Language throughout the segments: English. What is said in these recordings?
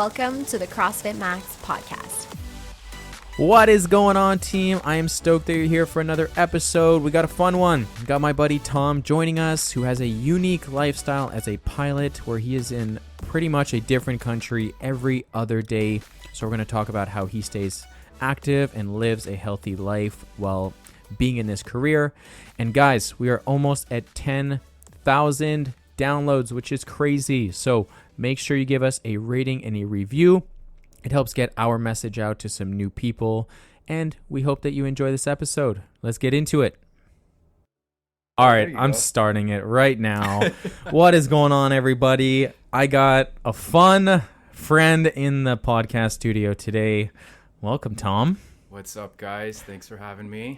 Welcome to the CrossFit Max podcast. What is going on, team? I am stoked that you're here for another episode. We got a fun one. We got my buddy Tom joining us, who has a unique lifestyle as a pilot, where he is in pretty much a different country every other day. So we're going to talk about how he stays active and lives a healthy life while being in this career. And guys, we are almost at 10,000 downloads, which is crazy. So make sure you give us a rating and a review. It helps get our message out to some new people, and we hope that you enjoy this episode. Let's get into it. All right, I'm starting it right now. What is going on, everybody? I got a fun friend in the podcast studio today. Welcome, Tom. What's up, guys? Thanks for having me.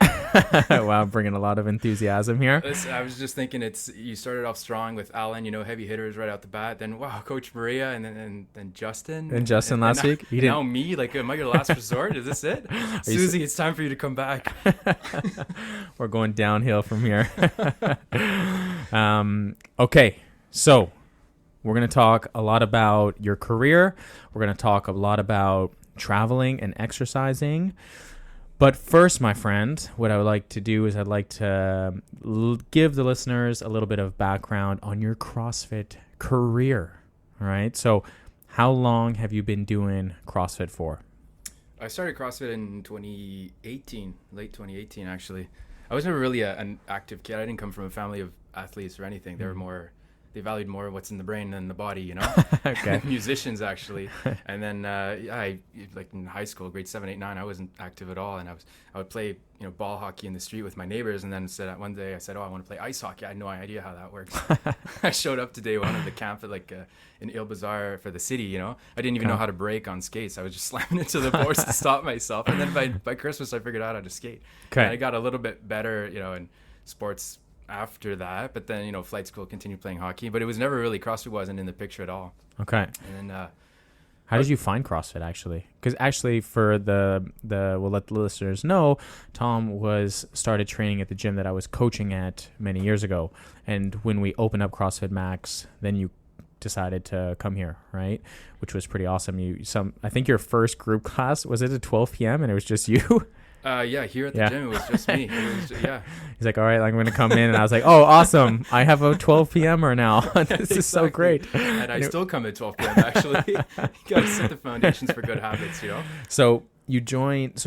Wow, bringing a lot of enthusiasm here. Listen, I was just thinking, you started off strong with Alan, heavy hitters right out the bat. Then wow, Coach Maria, and then Justin. And Justin last week. Now me. Like, am I your last resort? Is this it? Susie, it's time for you to come back. We're going downhill from here. Okay, so we're gonna talk a lot about your career. We're gonna talk a lot about traveling and exercising. But first, my friend, what I would like to do is I'd like to give the listeners a little bit of background on your CrossFit career. All right. So how long have you been doing CrossFit for? I started CrossFit in 2018, late 2018, actually. I was never really an active kid. I didn't come from a family of athletes or anything. They valued more what's in the brain than the body, Okay. Musicians, actually. And then I like in high school, grade 7, 8, 9, I wasn't active at all. And I would play, ball hockey in the street with my neighbors. And then one day I said, I want to play ice hockey. I had no idea how that works. I showed up to day one of the camp at in Il Bazaar for the city, I didn't even know how to brake on skates. I was just slamming into the boards to stop myself. And then by Christmas, I figured out how to skate. Okay. And I got a little bit better, in sports after that, but then flight school, continued playing hockey, but it was never really, CrossFit wasn't in the picture at all. Okay. And then how did you find CrossFit, actually? Because actually, for we'll let the listeners know, Tom started training at the gym that I was coaching at many years ago, and when we opened up CrossFit Max, then you decided to come here, right? Which was pretty awesome. I think your first group class was at 12 p.m. and it was just you. Here at the gym, it was just me. He's like, all right, I'm going to come in. And I was like, oh, awesome. I have a 12 p.m.er now. This is so great. And I still come at 12 p.m. actually. You got to set the foundations for good habits, So you joined,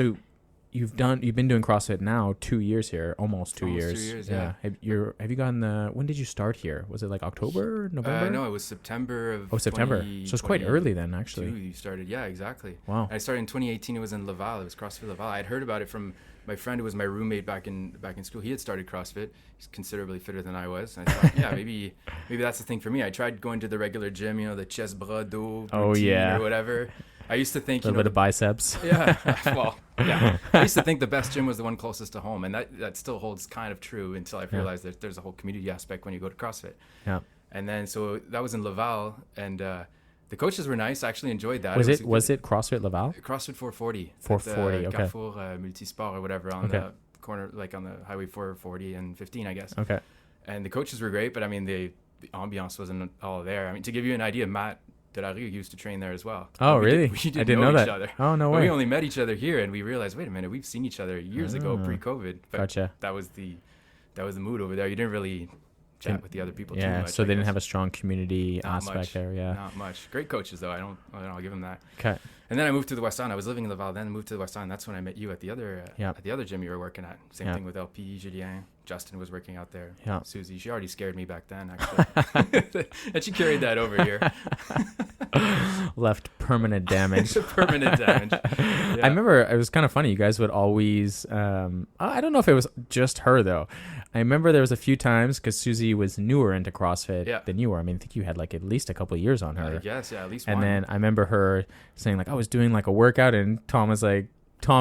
you've been doing CrossFit now 2 years here, almost 2 years. 2 years, yeah. Have you gotten when did you start here? Was it like October, November? No, it was September of September. 20, so it's quite early then, actually. You started, yeah, exactly. Wow. I started in 2018. It was in Laval. It was CrossFit Laval. I had heard about it from my friend who was my roommate back in school. He had started CrossFit. He's considerably fitter than I was. And I thought, yeah, maybe that's the thing for me. I tried going to the regular gym, the chest, bras, dos, or whatever. I used to think, a little bit of biceps. Yeah. Well, yeah. I used to think the best gym was the one closest to home, and that still holds kind of true until I realized that there's a whole community aspect when you go to CrossFit. Yeah. And then so that was in Laval, and the coaches were nice. I actually enjoyed that. Was it CrossFit Laval? CrossFit 440. 440. Okay. Carrefour Multisport or whatever on the corner, like on the highway 440 and 15, I guess. Okay. And the coaches were great, but I mean the ambiance wasn't all there. I mean, to give you an idea, Matt Delarue used to train there as well. Oh, really? We didn't I didn't know each that. Other. Oh, no but way. We only met each other here, and we realized, wait a minute, we've seen each other years ago, pre-COVID. But gotcha. That was the mood over there. You didn't really chat with the other people too much. So they didn't have a strong community aspect there. Yeah, not much. Great coaches though. I'll give them that. Okay. And then I moved to the West Island. I was living in Laval then, moved to the West Island. That's when I met you at the other gym you were working at. Same thing with LP, Julien. Justin was working out there. Yeah. Susie, she already scared me back then, actually. And she carried that over here. Left permanent damage. Permanent damage. Yeah. I remember it was kind of funny. You guys would always, I don't know if it was just her though. I remember there was a few times because Susie was newer into CrossFit than you were. I mean, I think you had like at least a couple of years on her. Yes, at least one. And then I remember her saying like, I was doing like a workout and Tom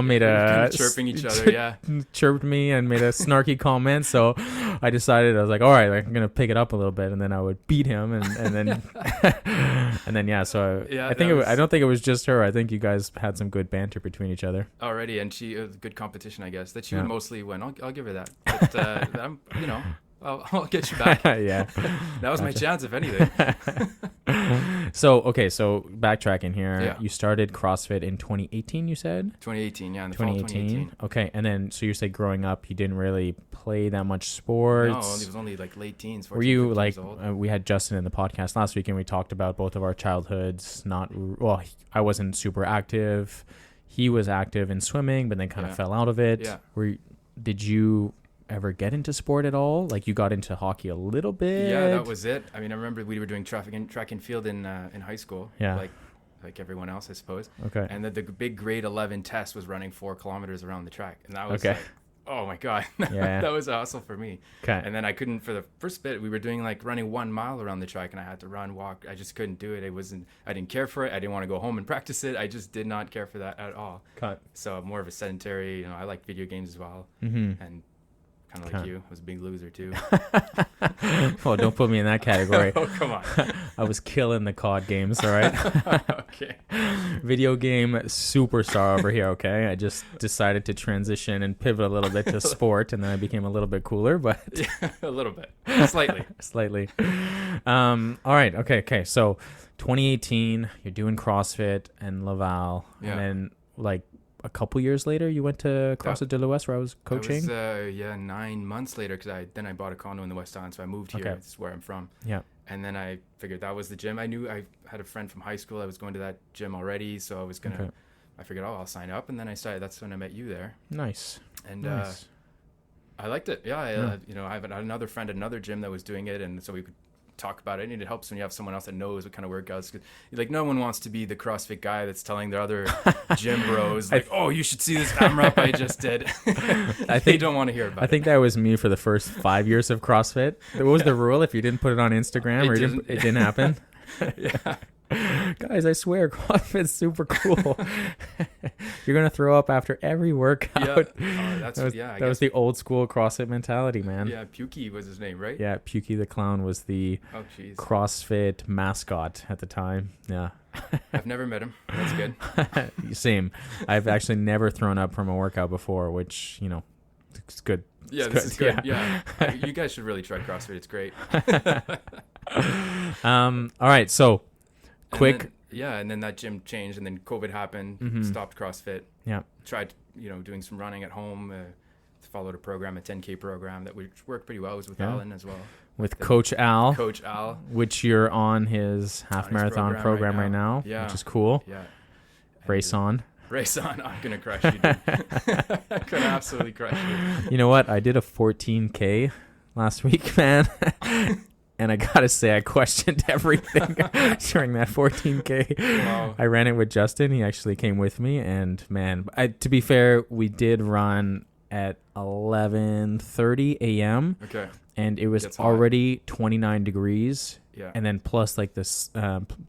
made a chirping each other, chirped me and made a snarky comment. So I decided, I was like, all right, I'm gonna pick it up a little bit, and then I would beat him, and then and then So I don't think it was just her. I think you guys had some good banter between each other already, and she good competition, I guess. That she would mostly win. I'll give her that. But I'll get you back. Yeah, that was my chance, if anything. So backtracking here. Yeah. You started CrossFit in 2018, you said? 2018, yeah, in the fall of 2018. Okay, and then so you said growing up you didn't really play that much sports. No, it was only like late teens. 14, Were you 15 like years old. we had Justin in the podcast last week and we talked about both of our childhoods. I wasn't super active. He was active in swimming, but then kind of fell out of it. Yeah. Did you ever get into sport at all? Like you got into hockey a little bit? Yeah, that was it. I mean, I remember we were doing track and field in high school. Yeah. Like everyone else, I suppose. Okay. And the big grade 11 test was running 4 kilometers around the track, and that was okay. like, oh my god, Yeah. that was a hustle for me. Okay. And then I couldn't, for the first bit, we were doing like running 1 mile around the track, and I had to run, walk. I just couldn't do it. I didn't care for it. I didn't want to go home and practice it. I just did not care for that at all. Cut. So I'm more of a sedentary. I like video games as well, Mm-hmm. and kind of like you, I was a big loser too. Oh, don't put me in that category. Oh, come on. I was killing the COD games, all right? Okay. Video game superstar over here, okay? I just decided to transition and pivot a little bit to sport, and then I became a little bit cooler, but... Yeah, a little bit. Slightly. Slightly. All right, okay. So 2018, you're doing CrossFit and Laval, Yeah. and then, like, a couple years later, you went to CrossFit de l'Ouest where I was coaching? It was, 9 months later, because I bought a condo in the West Island, so I moved here. Okay. This is where I'm from. Yeah. And then I figured that was the gym. I knew I had a friend from high school. I was going to that gym already, so I was going to, I figured, I'll sign up. And then I started, that's when I met you there. Nice. And Nice. I liked it. Yeah. I have another friend at another gym that was doing it, and so we could talk about it. And it helps when you have someone else that knows what kind of workouts. Like, no one wants to be the CrossFit guy that's telling the other gym bros, like, oh, you should see this AMRAP I just did. They don't want to hear about it. I think that was me for the first 5 years of CrossFit. What was the rule? If you didn't put it on Instagram it didn't happen? Yeah. Guys, I swear, CrossFit's super cool. You're going to throw up after every workout. Yeah. That was the old school CrossFit mentality, man. Yeah, Pukey was his name, right? Yeah, Pukey the Clown was the CrossFit mascot at the time. Yeah. I've never met him. That's good. Same. I've actually never thrown up from a workout before, which, it's good. Yeah, this is good. Yeah. You guys should really try CrossFit. It's great. All right, so quick. And then that gym changed, and then COVID happened, stopped CrossFit. Yeah. Tried, doing some running at home, followed a 10K program that worked pretty well. It was with Alan as well. With Coach Al. Coach Al. Which you're on his half marathon program right now, which is cool. Yeah. Race on. Race on. I'm going to crush you, dude. I'm going to absolutely crush you. You know what? I did a 14K last week, man. And I got to say, I questioned everything during that 14K. Wow. I ran it with Justin. He actually came with me. And, man, to be fair, we did run at 11:30 a.m. Okay. And it was already 29 degrees. Yeah. And then plus like this,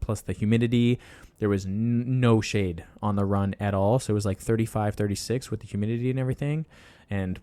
plus the humidity, there was no shade on the run at all. So it was like 35, 36 with the humidity and everything. And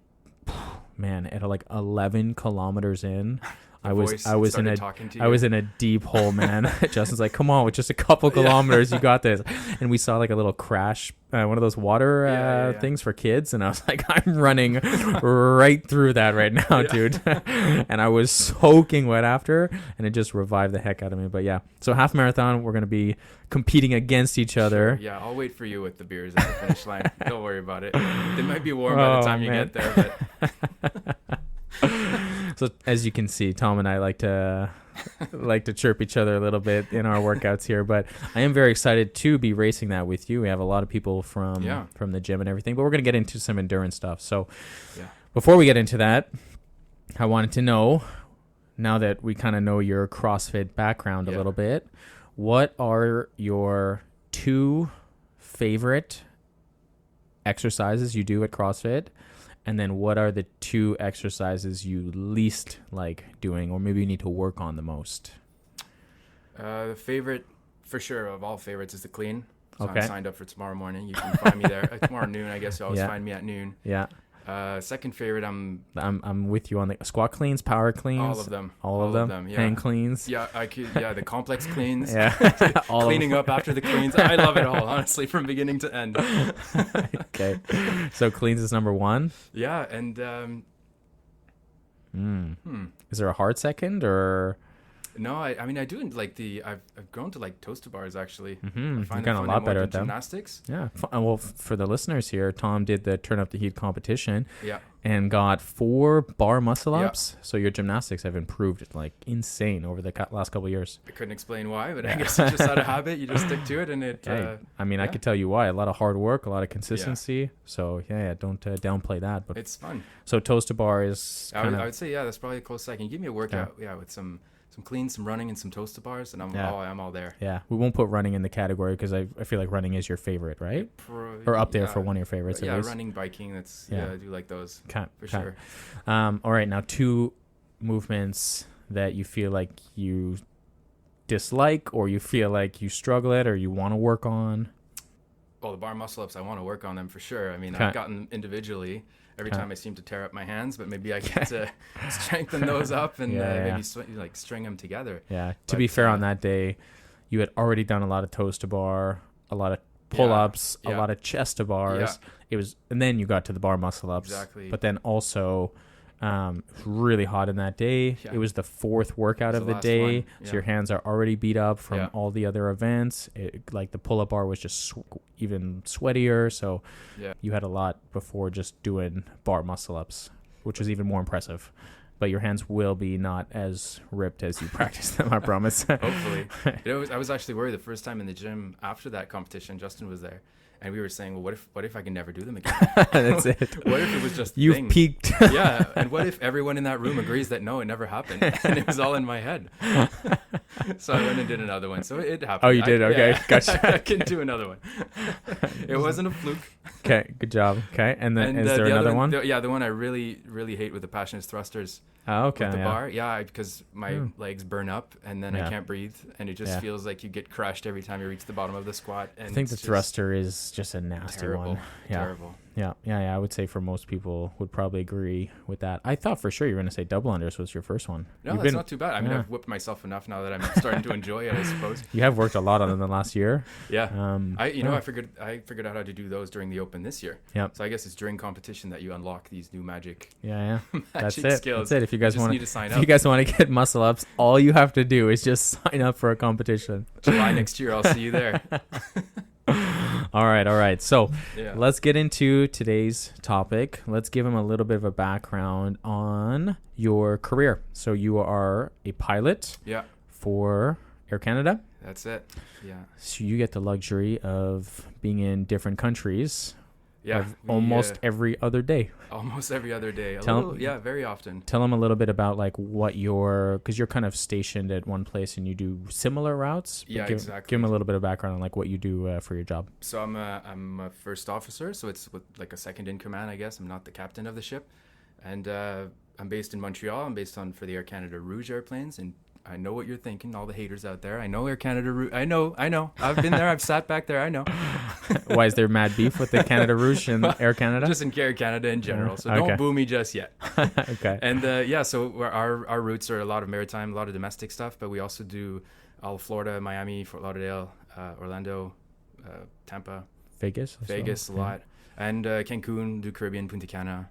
man, at like 11 kilometers in, I was in a deep hole, man. Justin's like, come on, with just a couple kilometers, you got this. And we saw like a little crash, one of those water things for kids. And I was like, I'm running right through that right now, dude. And I was soaking wet after, and it just revived the heck out of me. But yeah, so half marathon, we're going to be competing against each other. Sure. Yeah, I'll wait for you with the beers at the finish line. Don't worry about it. They might be warm by the time you get there, but... So as you can see, Tom and I like to chirp each other a little bit in our workouts here, but I am very excited to be racing that with you. We have a lot of people from the gym and everything, but we're going to get into some endurance stuff. So before we get into that, I wanted to know, now that we kind of know your CrossFit background a little bit, what are your 2 favorite exercises you do at CrossFit? And then what are the 2 exercises you least like doing, or maybe you need to work on the most? The favorite, for sure, of all favorites is the clean. So okay. I'm signed up for tomorrow morning. You can find me there. Tomorrow noon, I guess. You always find me at noon. Yeah. Second favorite, I'm with you on the squat cleans, power cleans. All of them. All of them. Yeah. Hang cleans. Yeah, the complex cleans. Yeah. Cleaning up after the cleans. I love it all, honestly, from beginning to end. Okay. So cleans is number 1? Yeah, and is there a hard second, or No, I mean I do like I've grown to like toaster bars actually. Mm-hmm. I find You've it gotten fun a lot more better than at them. gymnastics. Yeah. Well, for the listeners here, Tom did the Turn Up the Heat competition Yeah. and got 4 bar muscle Yeah. ups. So your gymnastics have improved like insane over the last couple of years. I couldn't explain why, but I guess it's just out of habit. You just stick to it, and it. Hey, I mean, I yeah. could tell you why. A lot of hard work, a lot of consistency. So yeah, don't downplay that. But It's fun. so toaster bar is I kind would of say that's probably a close second. Give me a workout, with some clean, some running, and some toaster bars, and I'm all there. yeah. We won't put running in the category because I feel like running is your favorite, right? Or up there for one of your favorites. Yeah, at least. running, biking. That's I do like those for sure. All right, now 2 movements that you feel like you dislike or you feel like you struggle at or you want to work on. Well, the bar muscle ups, I want to work on them for sure. I mean, Okay. I've gotten them individually. Every time I seem to tear up my hands, but maybe I get to strengthen those up and maybe string them together. Yeah. To be fair, on that day, you had already done a lot of toes to bar, a lot of pull-ups, a lot of chest to bars. It was, and then you got to the bar muscle ups. Exactly. But then also, it was really hot in that day. Yeah. It was the 4th workout of the last day, one. so your hands are already beat up from Yeah. all the other events. Like the pull-up bar was just even sweatier, so you had a lot before just doing bar muscle ups, which was even more impressive. But your hands will be not as ripped as you practice them, I promise. Hopefully. I was actually worried the first time in the gym after that competition. Justin was there, and we were saying, well, what if I can never do them again? That's it. What if it was just You've thing? peaked. Yeah, and what if everyone in that room agrees that no, it never happened, and it was all in my head? So I went and did another one. So it happened. Oh, you did? Okay, gotcha. I can do another one. It wasn't a fluke. Okay, good job. Okay, and then is there the another other one? The one I really, really hate with the passion is thrusters. Oh, okay. With the Yeah. bar, because my legs burn up and then I can't breathe, and it just Yeah. feels like you get crushed every time you reach the bottom of the squat. And I think the it's just thruster is just a nasty terrible, one. Yeah. terrible. Yeah. I would say for most people would probably agree with that. I thought for sure you were going to say double unders was your first one. No, that's not too bad. I mean, I've whipped myself enough now that I'm starting to enjoy it, I suppose. You have worked a lot on it in the last year. Yeah. I figured out how to do those during the Open this year. Yeah. So I guess it's during competition that you unlock these new magic. Yeah. That's magic it. skills. That's it. If you guys just want need to sign if up. you guys want to get muscle ups, all you have to do is just sign up for a competition. July next year, I'll see you there. All right. So Yeah. let's get into today's topic. Let's give him a little bit of a background on your career. So you are a pilot Yeah. for Air Canada. That's it. Yeah. So you get the luxury of being in different countries. Yeah. Almost every other day. Almost every other day. Very often. Tell them a little bit about like what because you're kind of stationed at one place and you do similar routes. Yeah, exactly. Give them a little bit of background on like what you do for your job. So I'm a first officer, so it's with like a second in command, I guess. I'm not the captain of the ship, and I'm based in Montreal. I'm based for the Air Canada Rouge airplanes, and I know what you're thinking, all the haters out there. I know Air Canada Rouge. I know. I've been there. I've sat back there. I know. Why is there mad beef with the Canada Rouge and Air Canada? Just in Air Canada in general. So Okay. don't boo me just yet. Okay. And so our routes are a lot of maritime, a lot of domestic stuff, but we also do all of Florida, Miami, Fort Lauderdale, Orlando, Tampa, Vegas a lot, and Cancun, do Caribbean, Punta Cana,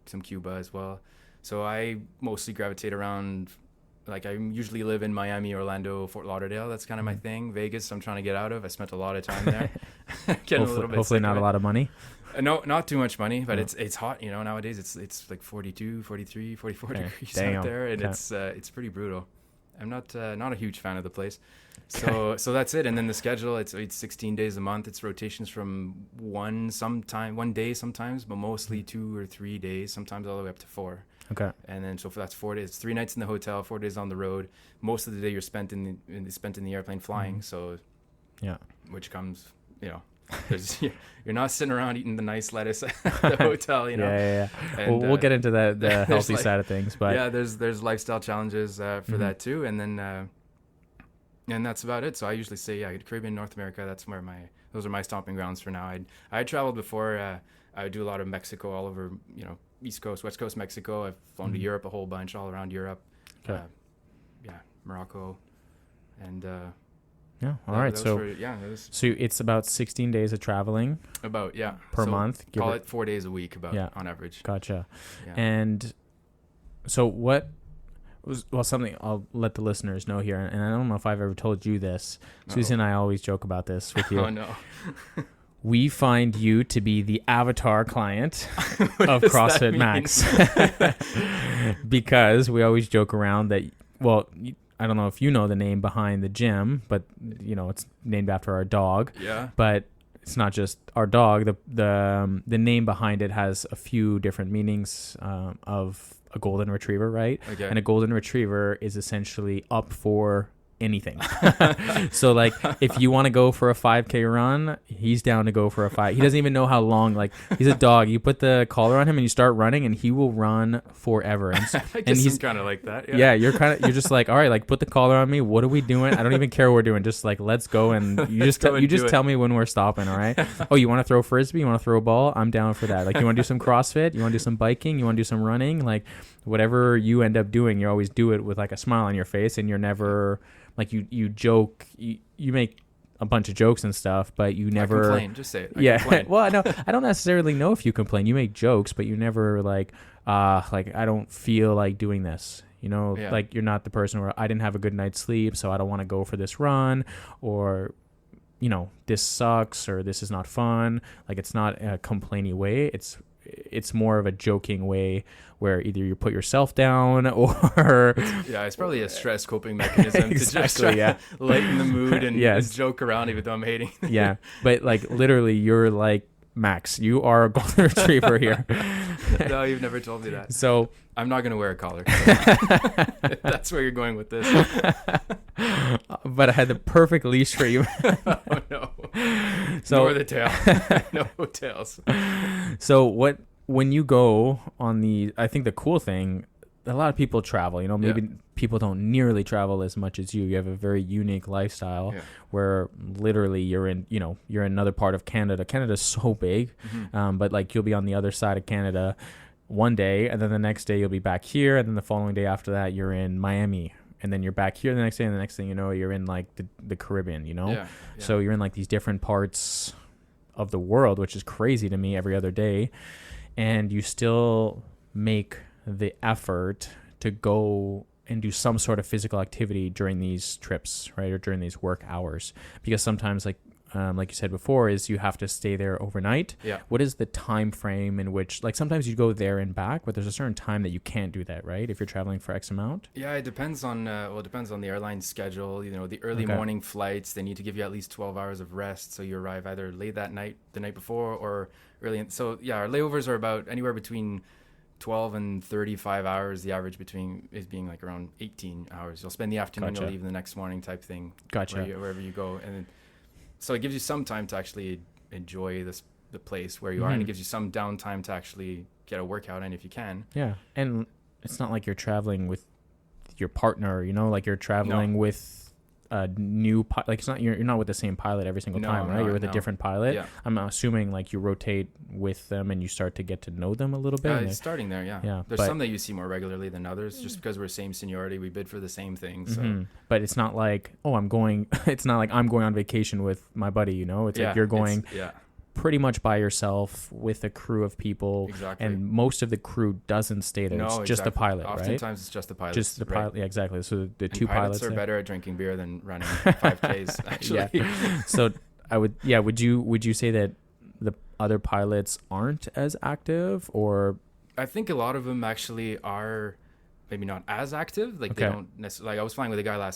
some Cuba as well. So I mostly gravitate around. Like I usually live in Miami, Orlando, Fort Lauderdale. That's kind of my thing. Vegas, I'm trying to get out of. I spent a lot of time there. Hopefully not a lot of money. No, not too much money, but it's hot. Nowadays it's like 42, 43, 44 degrees out there, and it's pretty brutal. I'm not a huge fan of the place. So that's it. And then the schedule, it's 16 days a month. It's rotations from one day sometimes, but mostly 2 or 3 days, sometimes all the way up to 4. Okay. And then that's 4 days. It's 3 nights in the hotel, 4 days on the road. Most of the day you're spent in the airplane flying. Mm-hmm. So yeah, which comes, you're not sitting around eating the nice lettuce at the hotel, Yeah. And, we'll get into the healthy side of things, but yeah, there's lifestyle challenges for that too, and then and that's about it. So I usually say Caribbean, North America. That's where those are my stomping grounds for now. I traveled before. I do a lot of Mexico, all over East Coast, West Coast Mexico. I've flown to Europe a whole bunch, all around Europe. Okay. Morocco, and yeah. All right. So it's about 16 days of traveling. Per month. Call it 4 days a week, on average. Gotcha. Yeah. And so what Well, something I'll let the listeners know here, and I don't know if I've ever told you this. Susie and I always joke about this with you. Oh, no. We find you to be the avatar client of CrossFit Max. Because we always joke around that, well, I don't know if you know the name behind the gym, but, you know, it's named after our dog. Yeah. But it's not just our dog. The name behind it has a few different meanings of a golden retriever, right? Okay. And a golden retriever is essentially up for anything. So like if you want to go for a 5K run, he's down to go for a 5. He doesn't even know how long. Like he's a dog. You put the collar on him and you start running and he will run forever. And, and he's kind of like that. Yeah, you're just like, all right, like put the collar on me. What are we doing? I don't even care what we're doing. Just like let's go, and you just tell me when we're stopping. All right. Oh, you want to throw frisbee? You want to throw a ball? I'm down for that. Like you want to do some CrossFit? You want to do some biking? You want to do some running? Like whatever you end up doing, you always do it with like a smile on your face, and you're never like you joke, you make a bunch of jokes and stuff, but you never complain. Just say it. Complain. Well, I don't necessarily know if you complain. You make jokes, but you never like I don't feel like doing this. You know, like you're not the person where I didn't have a good night's sleep, so I don't want to go for this run, or you know, this sucks, or this is not fun. Like it's not a complainy way. It's more of a joking way where either you put yourself down or it's probably a stress coping mechanism exactly, to just try to lighten the mood and joke around even though I'm hating. Yeah, but like literally you're like Max, you are a golden retriever here. No, you've never told me that. So I'm not going to wear a collar. If that's where you're going with this. But I had the perfect leash for you. Oh no. So nor the tail. No tails. So when you go on I think the cool thing, a lot of people travel, you know, maybe people don't nearly travel as much as you. You have a very unique lifestyle where literally you're in another part of Canada. Canada's so big, but like you'll be on the other side of Canada one day, and then the next day you'll be back here, and then the following day after that you're in Miami, and then you're back here the next day, and the next thing you know you're in like the Caribbean, you know? So you're in like these different parts of the world, which is crazy to me every other day, and you still make the effort to go and do some sort of physical activity during these trips, right? Or during these work hours, because sometimes like you said before, is you have to stay there overnight. Yeah. What is the time frame in which, like sometimes you go there and back, but there's a certain time that you can't do that, right? If you're traveling for X amount. Yeah, it depends on it depends on the airline schedule. You know, the early morning flights, they need to give you at least 12 hours of rest, so you arrive either late that night, the night before, or early. So our layovers are about anywhere between 12 and 35 hours. The average is being like around 18 hours. You'll spend the afternoon, you'll leave the next morning type thing. Wherever you go, and then, so it gives you some time to actually enjoy the place where you are, and it gives you some downtime to actually get a workout in if you can. Yeah, and it's not like you're traveling with your partner, you know, like you're traveling with a new like it's not you're not with the same pilot every single time, right? You're with a different pilot. Yeah. I'm assuming like you rotate with them and you start to get to know them a little bit. It's starting there, yeah. There's some that you see more regularly than others, just because we're same seniority, we bid for the same thing. So, but it's not like it's not like I'm going on vacation with my buddy, you know. It's like you're going pretty much by yourself with a crew of people, and most of the crew doesn't stay there. It's just the pilot. Oftentimes it's just the pilot. Just the pilot. Yeah, exactly. So the two pilots are better at drinking beer than running 5Ks. Actually, So would you say that the other pilots aren't as active, or? I think a lot of them actually are. Maybe not as active. Like they don't necessarily. Like I was flying with a guy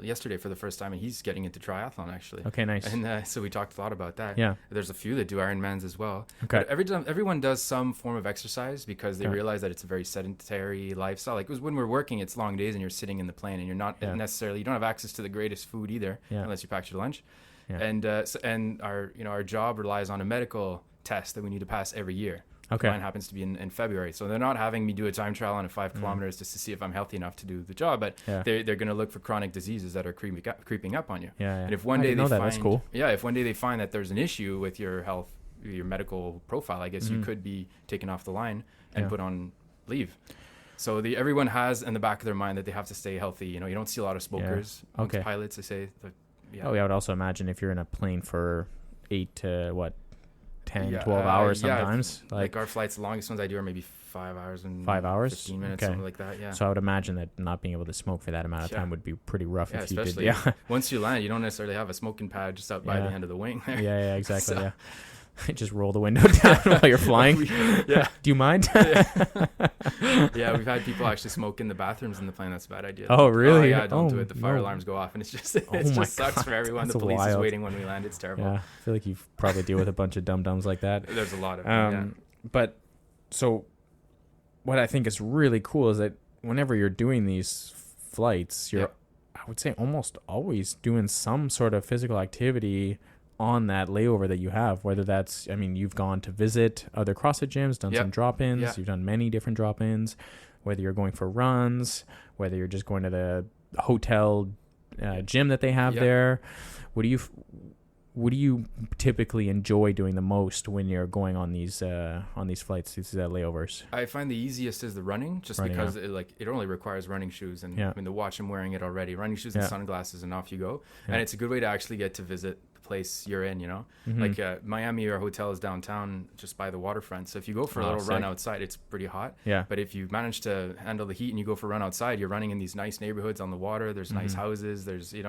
yesterday for the first time, and he's getting into triathlon actually. Okay, nice. And so we talked a lot about that. Yeah. There's a few that do Ironmans as well. Okay. But everyone does some form of exercise because they realize that it's a very sedentary lifestyle. Like when we're working, it's long days, and you're sitting in the plane, and you're not necessarily. You don't have access to the greatest food either, unless you packed your lunch. Yeah. And our job relies on a medical test that we need to pass every year. Okay. Mine happens to be in February. So they're not having me do a time trial on 5 kilometers just to see if I'm healthy enough to do the job, but they're going to look for chronic diseases that are creeping up on you. Yeah. And if one day they find, that's cool. Yeah, if one day they find that there's an issue with your health, your medical profile, I guess you could be taken off the line and put on leave. So everyone has in the back of their mind that they have to stay healthy. You know, you don't see a lot of smokers. Okay. Pilots, they say. I would also imagine if you're in a plane for 8 to 10, 12 hours sometimes. Like our flights, the longest ones I do are maybe 5 hours and 5 hours, 15 minutes, okay. something like that. Yeah. So I would imagine that not being able to smoke for that amount of time would be pretty rough if you did. Especially Yeah. once you land, you don't necessarily have a smoking pad just out by the end of the wing there. Yeah, exactly. So. Yeah. Just roll the window down while you're flying. Yeah. Do you mind? Yeah, we've had people actually smoke in the bathrooms in the plane. That's a bad idea. Oh, really? Oh, yeah, don't do it. The fire no. alarms go off, and it just sucks for everyone. That's the police wild. is waiting when we land. It's terrible. Yeah, I feel like you probably deal with a bunch of dum-dums like that. There's a lot of them, But so what I think is really cool is that whenever you're doing these flights, you're, I would say, almost always doing some sort of physical activity on that layover that you have, whether that's, I mean, you've gone to visit other CrossFit gyms, done some drop-ins, you've done many different drop-ins, whether you're going for runs, whether you're just going to the hotel gym that they have there. What do you typically enjoy doing the most when you're going on these flights, these layovers? I find the easiest is the running, just because it only requires running shoes, and I mean the watch, I'm wearing it already. Running shoes and sunglasses, and off you go. And it's a good way to actually get to visit the place you're in. Like Miami, our hotel is downtown, just by the waterfront. So if you go for a little run outside, it's pretty hot. Yeah. But if you manage to handle the heat and you go for a run outside, you're running in these nice neighborhoods on the water. There's nice houses. There's you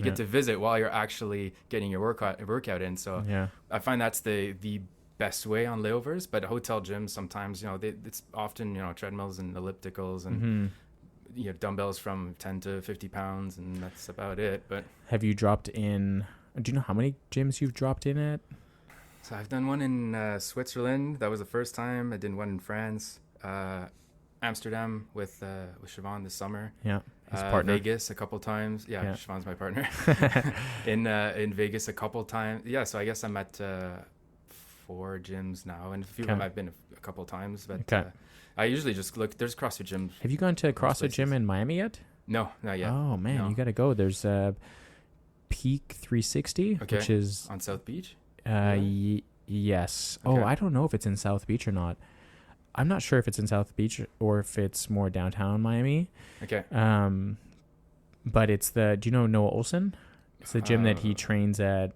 get to visit while you're actually getting your workout in. So I find that's the best way on layovers. But hotel gyms sometimes, it's often treadmills and ellipticals and dumbbells from 10 to 50 pounds, and that's about it. But have you dropped in? Do you know how many gyms you've dropped in at? So I've done one in Switzerland. That was the first time. I did one in France, Amsterdam with Siobhan this summer. Yeah, his partner. Vegas a couple times. Yeah, Siobhan's my partner. in Vegas a couple times. Yeah, so I guess I'm at 4 gyms now, and a few of them I've been a couple times. But I usually just look. There's CrossFit gyms. Have you gone to a CrossFit gym in Miami yet? No, not yet. Oh man, you got to go. There's Peak 360, which is on South Beach. Yes. Okay. Oh, I don't know if it's in South Beach or not. I'm not sure if it's in South Beach or if it's more downtown Miami. Okay. But it's do you know Noah Olson? It's the gym that he trains at.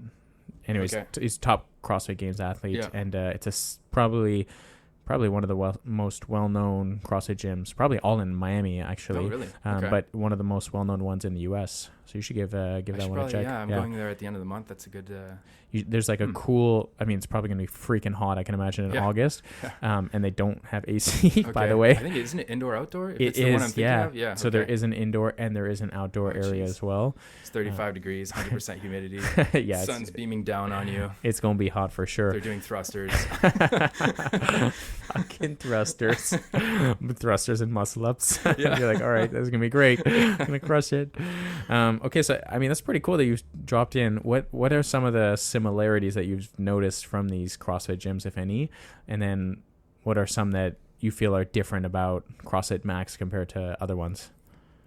Anyways, he's top CrossFit Games athlete, and it's probably one of the most well-known CrossFit gyms, probably all in Miami actually. Oh, really? But one of the most well-known ones in the U.S. So you should give that one a check. Yeah, I'm going there at the end of the month. That's a good. There's like a cool. I mean, it's probably going to be freaking hot. I can imagine in August, and they don't have AC. By the way, I think isn't it indoor outdoor? It is. The one I'm thinking of? Yeah. So there is an indoor and there is an outdoor area as well. It's 35 degrees, 100% humidity. Yeah, sun's beaming down on you. It's going to be hot for sure. They're doing thrusters. Fucking thrusters. Thrusters and muscle ups. You're like, all right, this is gonna be great. I'm gonna crush it. Okay, so I mean that's pretty cool that you dropped in. What are some of the similarities that you've noticed from these CrossFit gyms, if any? And then what are some that you feel are different about CrossFit Max compared to other ones?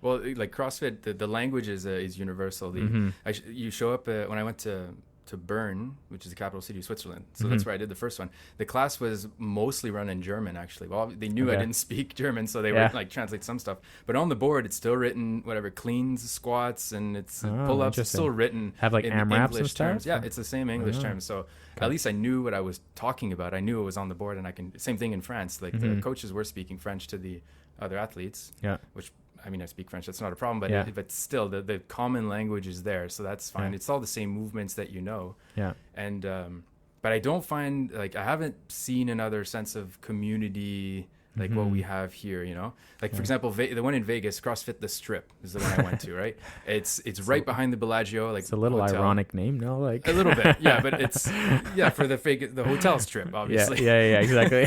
Well, like CrossFit, the language is universal. You show up when I went to Bern, which is the capital city of Switzerland. So that's where I did the first one. The class was mostly run in German, actually. Well, they knew I didn't speak German, so they would like translate some stuff. But on the board, it's still written whatever cleans, squats, and it's pull-ups. It's still written have like in AMRAPs English and stuff? terms. Yeah, it's the same English terms. So at least I knew what I was talking about. I knew it was on the board, and same thing in France. Like the coaches were speaking French to the other athletes. Yeah, which. I mean, I speak French. That's not a problem, but still, the common language is there, so that's fine. It's all the same movements that you know. Yeah. And but I don't find I haven't seen another sense of community like what we have here. Like for example, the one in Vegas, CrossFit The Strip is the one I went to. Right. It's right behind the Bellagio. Like it's a little hotel. Ironic name, no? Like a little bit, yeah. But it's for the hotel Strip, obviously. Yeah, exactly.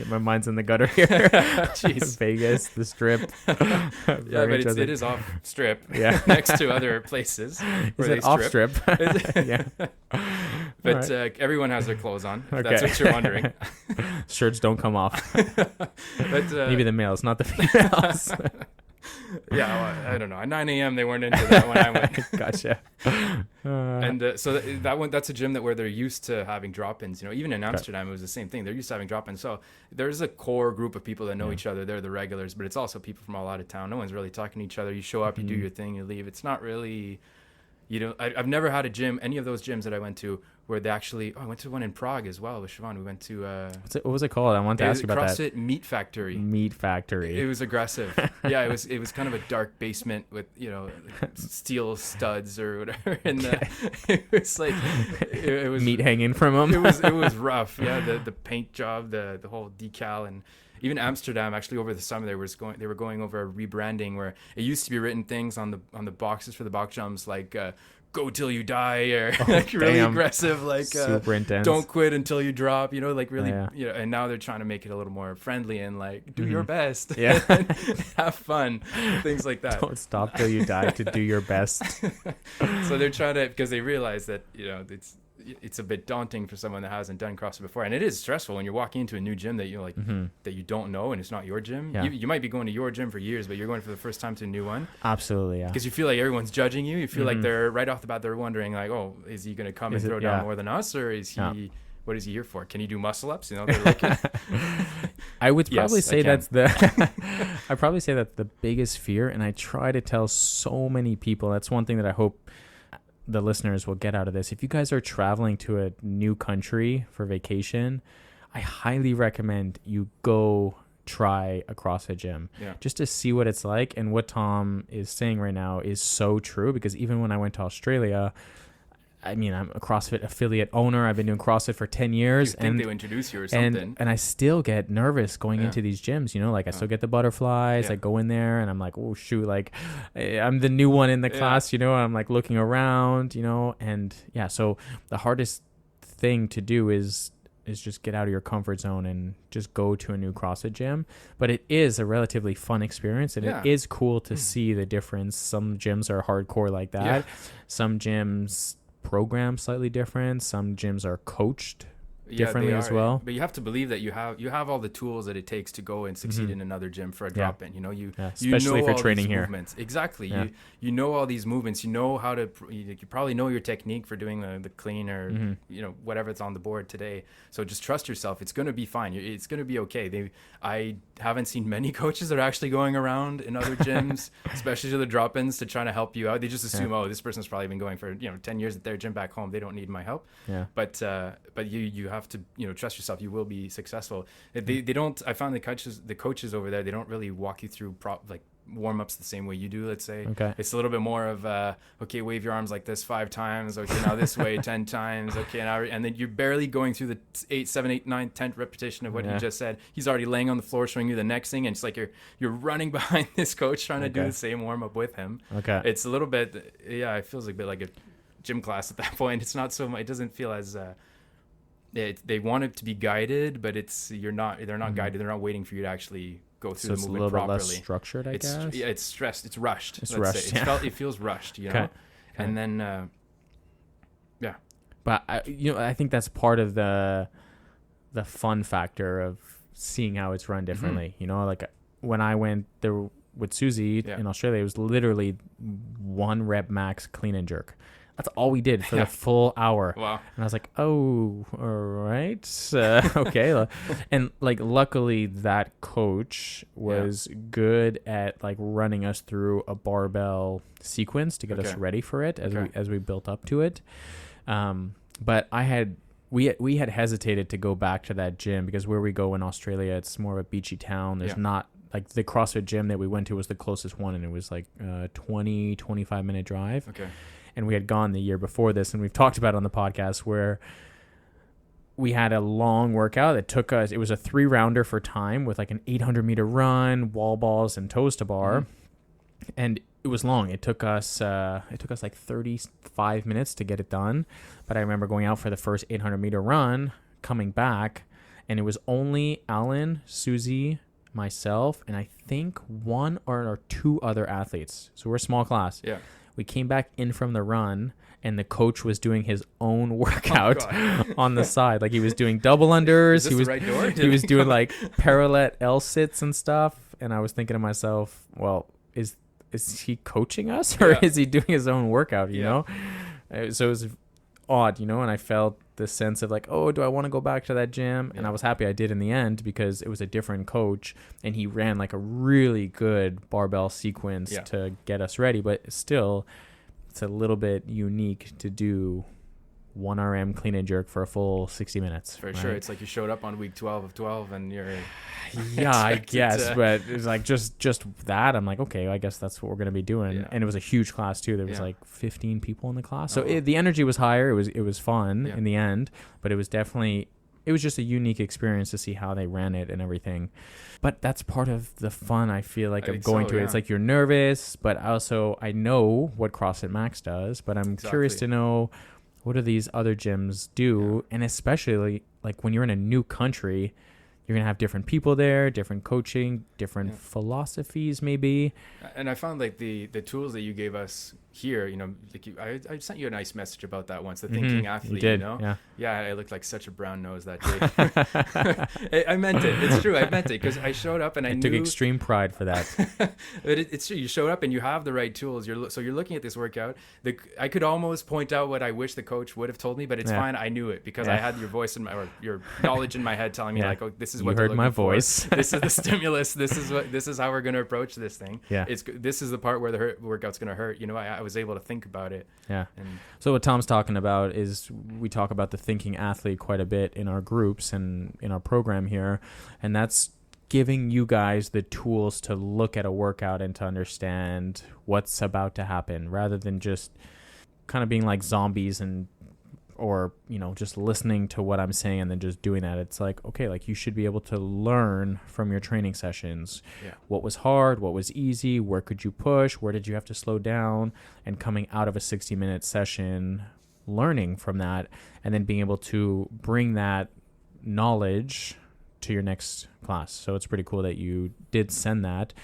My mind's in the gutter here. Jeez. Vegas, The Strip. But it is off Strip. Yeah, next to other places. Is it off Strip? Yeah. But everyone has their clothes on. If that's what you're wondering. Shirts don't come off. But, maybe the males, not the females. I don't know. At 9 a.m. they weren't into that when I went. Gotcha. And so that's a gym where they're used to having drop-ins. Even in Amsterdam, it was the same thing. They're used to having drop-ins. So there's a core group of people that know each other. They're the regulars, but it's also people from all out of town. No one's really talking to each other. You show up, you do your thing, you leave. It's not really. You know, I've never had a gym, any of those gyms that I went to, where they actually. Oh, I went to one in Prague as well with Siobhan. We went to. What was it called? I wanted to ask you about CrossFit that. Meat Factory. Meat Factory. It was aggressive. Yeah, it was kind of a dark basement with, you know, steel studs or whatever, and it was like it was meat hanging from them. it was rough. Yeah, the paint job, the whole decal, and even Amsterdam. Actually, over the summer they were going over a rebranding where it used to be written things on the boxes for the box jumps like. Go till you die, or like really aggressive, like super intense. Don't quit until you drop, you know, like really, you know. And now they're trying to make it a little more friendly and like do your best, have fun, things like that. Don't stop till you die to do your best. So they're trying to, because they realize that, you know, it's a bit daunting for someone that hasn't done CrossFit before, and it is stressful when you're walking into a new gym that you like that you don't know, and it's not your gym. Yeah. You might be going to your gym for years, but you're going for the first time to a new one. Absolutely, yeah. Because you feel like everyone's judging you. You feel like they're right off the bat, they're wondering like, oh, is he going to come and throw down more than us, or is he? What is he here for? Can he do muscle ups? You know, they're like, I would probably Yes, say I that's I'd probably say that's the biggest fear, and I try to tell so many people. That's one thing that I hope the listeners will get out of this. If you guys are traveling to a new country for vacation, I highly recommend you go try a CrossFit gym just to see what it's like. And what Tom is saying right now is so true, because even when I went to Australia, I mean, I'm a CrossFit affiliate owner. I've been doing CrossFit for 10 years. you think they'll introduce you or something. And I still get nervous going into these gyms, you know, like I still get the butterflies. I go in there and I'm like, oh, shoot, like I'm the new one in the class, you know, I'm like looking around, you know, and so the hardest thing to do is just get out of your comfort zone and just go to a new CrossFit gym. But it is a relatively fun experience, and it is cool to see the difference. Some gyms are hardcore like that. Some gyms program slightly different. Some gyms are coached differently as well. But you have to believe that you have all the tools that it takes to go and succeed in another gym for a drop in. You know, especially you know for training here. Movements. Exactly. You know all these movements. You know how to. You probably know your technique for doing the clean or you know, whatever it's on the board today. So just trust yourself. It's going to be fine. It's going to be okay. I haven't seen many coaches that are actually going around in other gyms, especially to the drop-ins, to try to help you out. They just assume, oh, this person's probably been going for 10 years at their gym back home. They don't need my help. But you have to, you know, trust yourself. You will be successful. They don't. I found the coaches over there, they don't really walk you through warm-ups the same way you do. Let's say it's a little bit more of okay, wave your arms like this 5 times, okay, now this way 10 times, okay, now, and then you're barely going through the 8, 7, 8, 9, 10th repetition of what he just said. He's already laying on the floor showing you the next thing, and it's like you're running behind this coach trying to do the same warm-up with him. It's a little bit, it feels a bit like a gym class at that point. It's not so much, it doesn't feel as they want it to be guided, but they're not guided. They're not waiting for you to actually go through the movement properly. So it's a little bit less structured, I guess. Yeah, it's stressed. It's rushed. It's rushed. It feels rushed, you know. And then, But I think that's part of the fun factor of seeing how it's run differently. You know, like when I went there with Susie in Australia, it was literally 1 rep max clean and jerk. That's all we did for the full hour. Wow. And I was like, oh, all right. Okay. And like, luckily that coach was good at like running us through a barbell sequence to get us ready for it as we built up to it. But we had hesitated to go back to that gym because where we go in Australia, it's more of a beachy town. There's not like the CrossFit gym that we went to was the closest one, and it was like a 25 minute drive. And we had gone the year before this, and we've talked about it on the podcast, where we had a long workout that took us, it was a 3-rounder for time with like an 800-meter run, wall balls, and toes to bar. And it was long. It took us like 35 minutes to get it done. But I remember going out for the first 800-meter run, coming back, and it was only Alan, Susie, myself, and I think 1 or 2 other athletes. So we're a small class. We came back in from the run, and the coach was doing his own workout on the side. Like he was doing double unders. Is this the right door? He was doing like parallel L sits and stuff. And I was thinking to myself, well, is he coaching us, or is he doing his own workout? You know? So it was odd, you know, and I felt the sense of like, oh, do I want to go back to that gym? And I was happy I did in the end, because it was a different coach, and he ran like a really good barbell sequence to get us ready. But still, it's a little bit unique to do 1 RM clean and jerk for a full 60 minutes. For sure. It's like you showed up on week 12 of 12 and you're yeah, I guess, but it's like just that. I'm like, okay, I guess that's what we're going to be doing. Yeah. And it was a huge class too. There was like 15 people in the class. So wow. the energy was higher. It was fun in the end, but it was just a unique experience to see how they ran it and everything. But that's part of the fun, I feel like, of going to it. It's like you're nervous, but also I know what CrossFit Max does, but I'm curious to know, what do these other gyms do? And especially like when you're in a new country, you're going to have different people there, different coaching, different philosophies maybe. And I found like the tools that you gave us here, you know, like I sent you a nice message about that once, the thinking athlete, you did, you know? Yeah, I looked like such a brown nose that day. I meant it. It's true. I meant it because I showed up and I knew. took extreme pride for that. But it's true. You showed up and you have the right tools. So you're looking at this workout. I could almost point out what I wish the coach would have told me, but it's fine. I knew it because I had your voice or your knowledge in my head telling me like, oh, this is what you heard my voice. This is the stimulus. This is how we're going to approach this thing. Yeah. This is the part where the workout's going to hurt. You know, I was able to think about it. Yeah. And so what Tom's talking about is we talk about the thinking athlete quite a bit in our groups and in our program here. And that's giving you guys the tools to look at a workout and to understand what's about to happen rather than just kind of being like zombies or, you know, just listening to what I'm saying and then just doing that. It's like, okay, like you should be able to learn from your training sessions. What was hard, what was easy, where could you push, where did you have to slow down, and coming out of a 60-minute session, learning from that, and then being able to bring that knowledge to your next class. So it's pretty cool that you did send that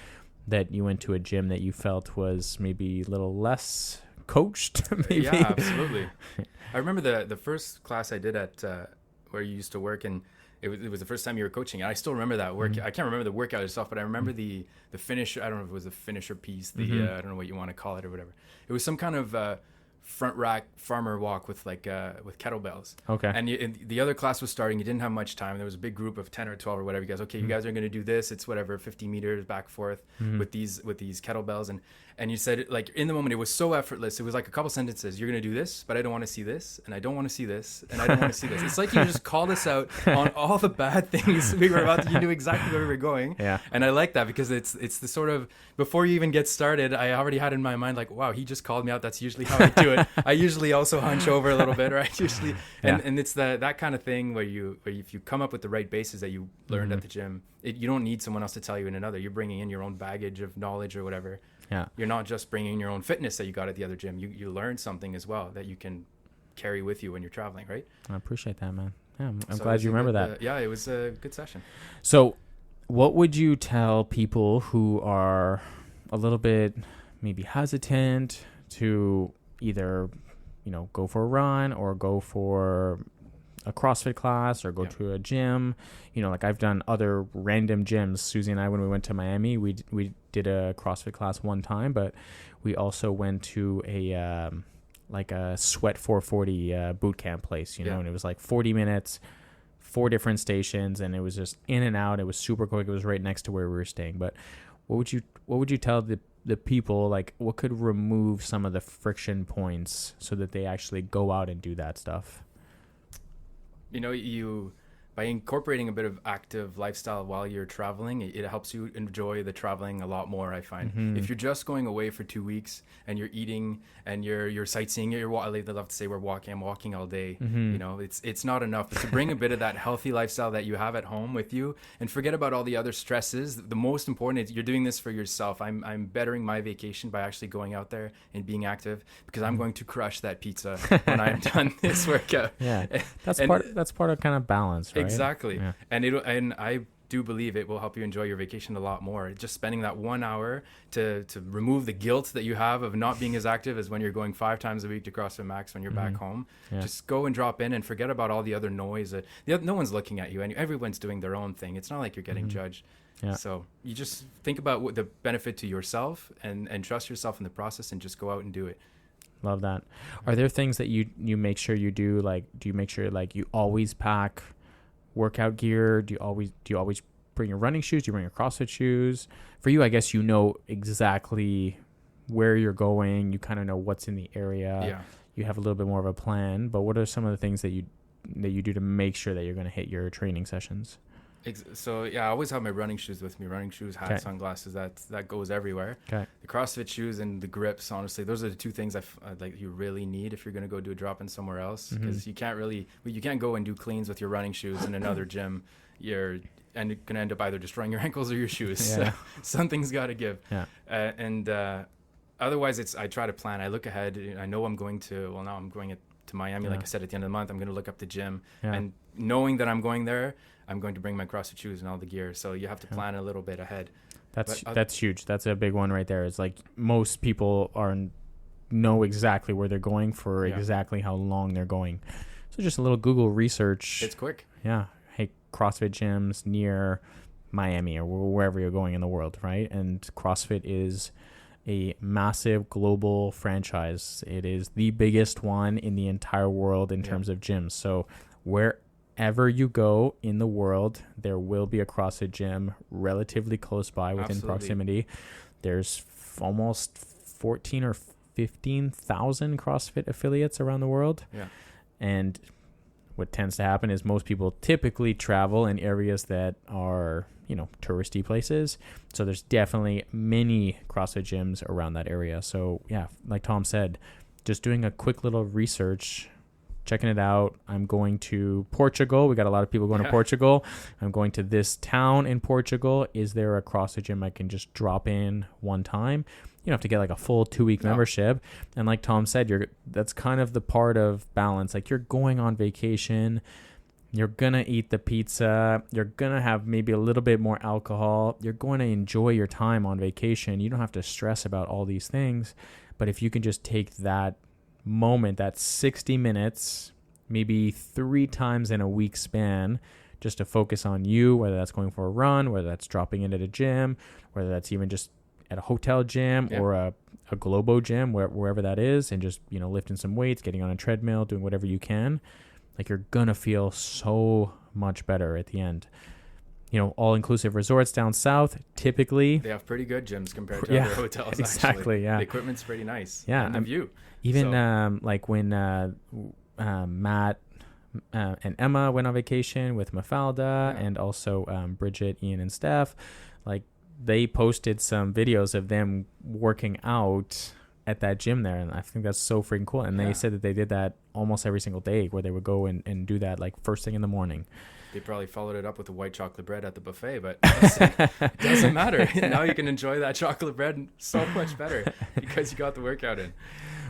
you went to a gym that you felt was maybe a little less coached. Maybe. Yeah, absolutely. I remember the first class I did at where you used to work, and it was the first time you were coaching. And I still remember that work. I can't remember the workout itself, but I remember the finish. I don't know if it was a finisher piece. I don't know what you want to call it or whatever. It was some kind of front rack farmer walk with with kettlebells. Okay. And the other class was starting. You didn't have much time. There was a big group of 10 or 12 or whatever. You guys, okay, you guys are going to do this. It's whatever, 50 meters back forth with these kettlebells. And you said, like, in the moment, it was so effortless. It was like a couple sentences. You're going to do this, but I don't want to see this, and I don't want to see this, and I don't want to see this. It's like you just called us out on all the bad things we were about to. You knew exactly where we were going. Yeah. And I like that because it's the sort of, before you even get started, I already had in my mind, like, wow, he just called me out. That's usually how I do it. I usually also hunch over a little bit, right? Usually. And it's that kind of thing where if you come up with the right bases that you learned at the gym, you don't need someone else to tell you in another. You're bringing in your own baggage of knowledge or whatever. Yeah. You're not just bringing your own fitness that you got at the other gym. You learned something as well that you can carry with you when you're traveling, right? I appreciate that, man. Yeah, I'm glad you remember that. Yeah, it was a good session. So what would you tell people who are a little bit maybe hesitant to either, you know, go for a run or go for a CrossFit class or go to a gym? You know, like I've done other random gyms. Susie and I, when we went to Miami, we did a CrossFit class one time, but we also went to a like a Sweat 440 boot camp place, you know, and it was like 40 minutes, 4 different stations, and it was just in and out. It was super quick. It was right next to where we were staying. But what would you tell the people, like what could remove some of the friction points so that they actually go out and do that stuff? You know, by incorporating a bit of active lifestyle while you're traveling, it helps you enjoy the traveling a lot more, I find. If you're just going away for 2 weeks and you're eating and you're sightseeing, they love to say I'm walking all day. You know, it's not enough. But to bring a bit of that healthy lifestyle that you have at home with you and forget about all the other stresses. The most important is you're doing this for yourself. I'm bettering my vacation by actually going out there and being active because I'm going to crush that pizza when I'm done this workout. Yeah, that's part of kind of balance, right? Exactly. Yeah. And I do believe it will help you enjoy your vacation a lot more. Just spending that 1 hour to remove the guilt that you have of not being as active as when you're going 5 times a week to CrossFit Max when you're back home. Yeah. Just go and drop in and forget about all the other noise. No one's looking at you, and everyone's doing their own thing. It's not like you're getting judged. Yeah. So you just think about what the benefit to yourself and trust yourself in the process and just go out and do it. Love that. Are there things that you make sure you do? Like, do you make sure like you always pack workout gear? Do you always bring your running shoes? Do you bring your CrossFit shoes? For you, I guess you know exactly where you're going. You kind of know what's in the area. Yeah. You have a little bit more of a plan. But what are some of the things that you do to make sure that you're going to hit your training sessions? So I always have my running shoes with me. Running shoes, hat, sunglasses. That goes everywhere. Okay. The CrossFit shoes and the grips. Honestly, those are the two things like you really need if you're going to go do a drop in somewhere else, because you can't go and do cleans with your running shoes in another gym. You're going to end up either destroying your ankles or your shoes. Yeah. So something's got to give. Yeah. Otherwise, I try to plan. I look ahead. I know I'm going to. Well, now I'm going to Miami. Like I said, at the end of the month, I'm going to look up the gym, and knowing that I'm going there, I'm going to bring my CrossFit shoes and all the gear. So you have to plan a little bit ahead. That's huge. That's a big one right there. It's like most people know exactly where they're going for exactly how long they're going. So just a little Google research. It's quick. Yeah. Hey, CrossFit gyms near Miami or wherever you're going in the world, right? And CrossFit is a massive global franchise. It is the biggest one in the entire world in terms of gyms. So wherever you go in the world, there will be a CrossFit gym relatively close by within proximity. There's almost 14 or 15,000 CrossFit affiliates around the world. Yeah. And what tends to happen is most people typically travel in areas that are, touristy places. So there's definitely many CrossFit gyms around that area. So yeah, like Tom said, just doing a quick little research, checking it out. I'm going to Portugal. We got a lot of people going to Portugal. I'm going to this town in Portugal. Is there a CrossFit gym I can just drop in one time? You don't have to get like a full 2-week membership. And like Tom said, that's kind of the part of balance. Like you're going on vacation, you're going to eat the pizza, you're going to have maybe a little bit more alcohol, you're going to enjoy your time on vacation. You don't have to stress about all these things. But if you can just take that moment, that 60 minutes, maybe 3 times in a week span, just to focus on you, whether that's going for a run, whether that's dropping in at a gym, whether that's even just at a hotel gym or a Globo gym, wherever that is, and just, lifting some weights, getting on a treadmill, doing whatever you can, like you're going to feel so much better at the end. All-inclusive resorts down south, typically. They have pretty good gyms compared to other hotels, exactly, actually. yeah. The equipment's pretty nice. Yeah. And the view. Even like when Matt and Emma went on vacation with Mafalda and also Bridget, Ian, and Steph, like they posted some videos of them working out at that gym there, and I think that's so freaking cool. And they said that they did that almost every single day, where they would go and do that like first thing in the morning. They probably followed it up with a white chocolate bread at the buffet, but it doesn't matter. Now you can enjoy that chocolate bread so much better because you got the workout in.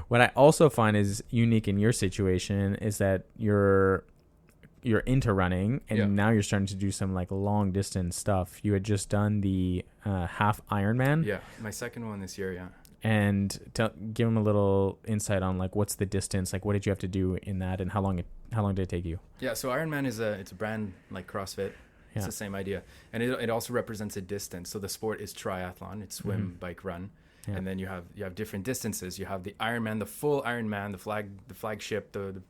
What I also find is unique in your situation is that you're into running, and now you're starting to do some like long distance stuff. You had just done the half Ironman. Yeah, my second one this year. Yeah. And give them a little insight on like what's the distance, like what did you have to do in that, and how long did it take you? Yeah, so Ironman it's a brand like CrossFit. It's the same idea, and it also represents a distance. So the sport is triathlon. It's swim, bike, run. Yeah. And then you have different distances. You have the Ironman, the full Ironman, the flagship, the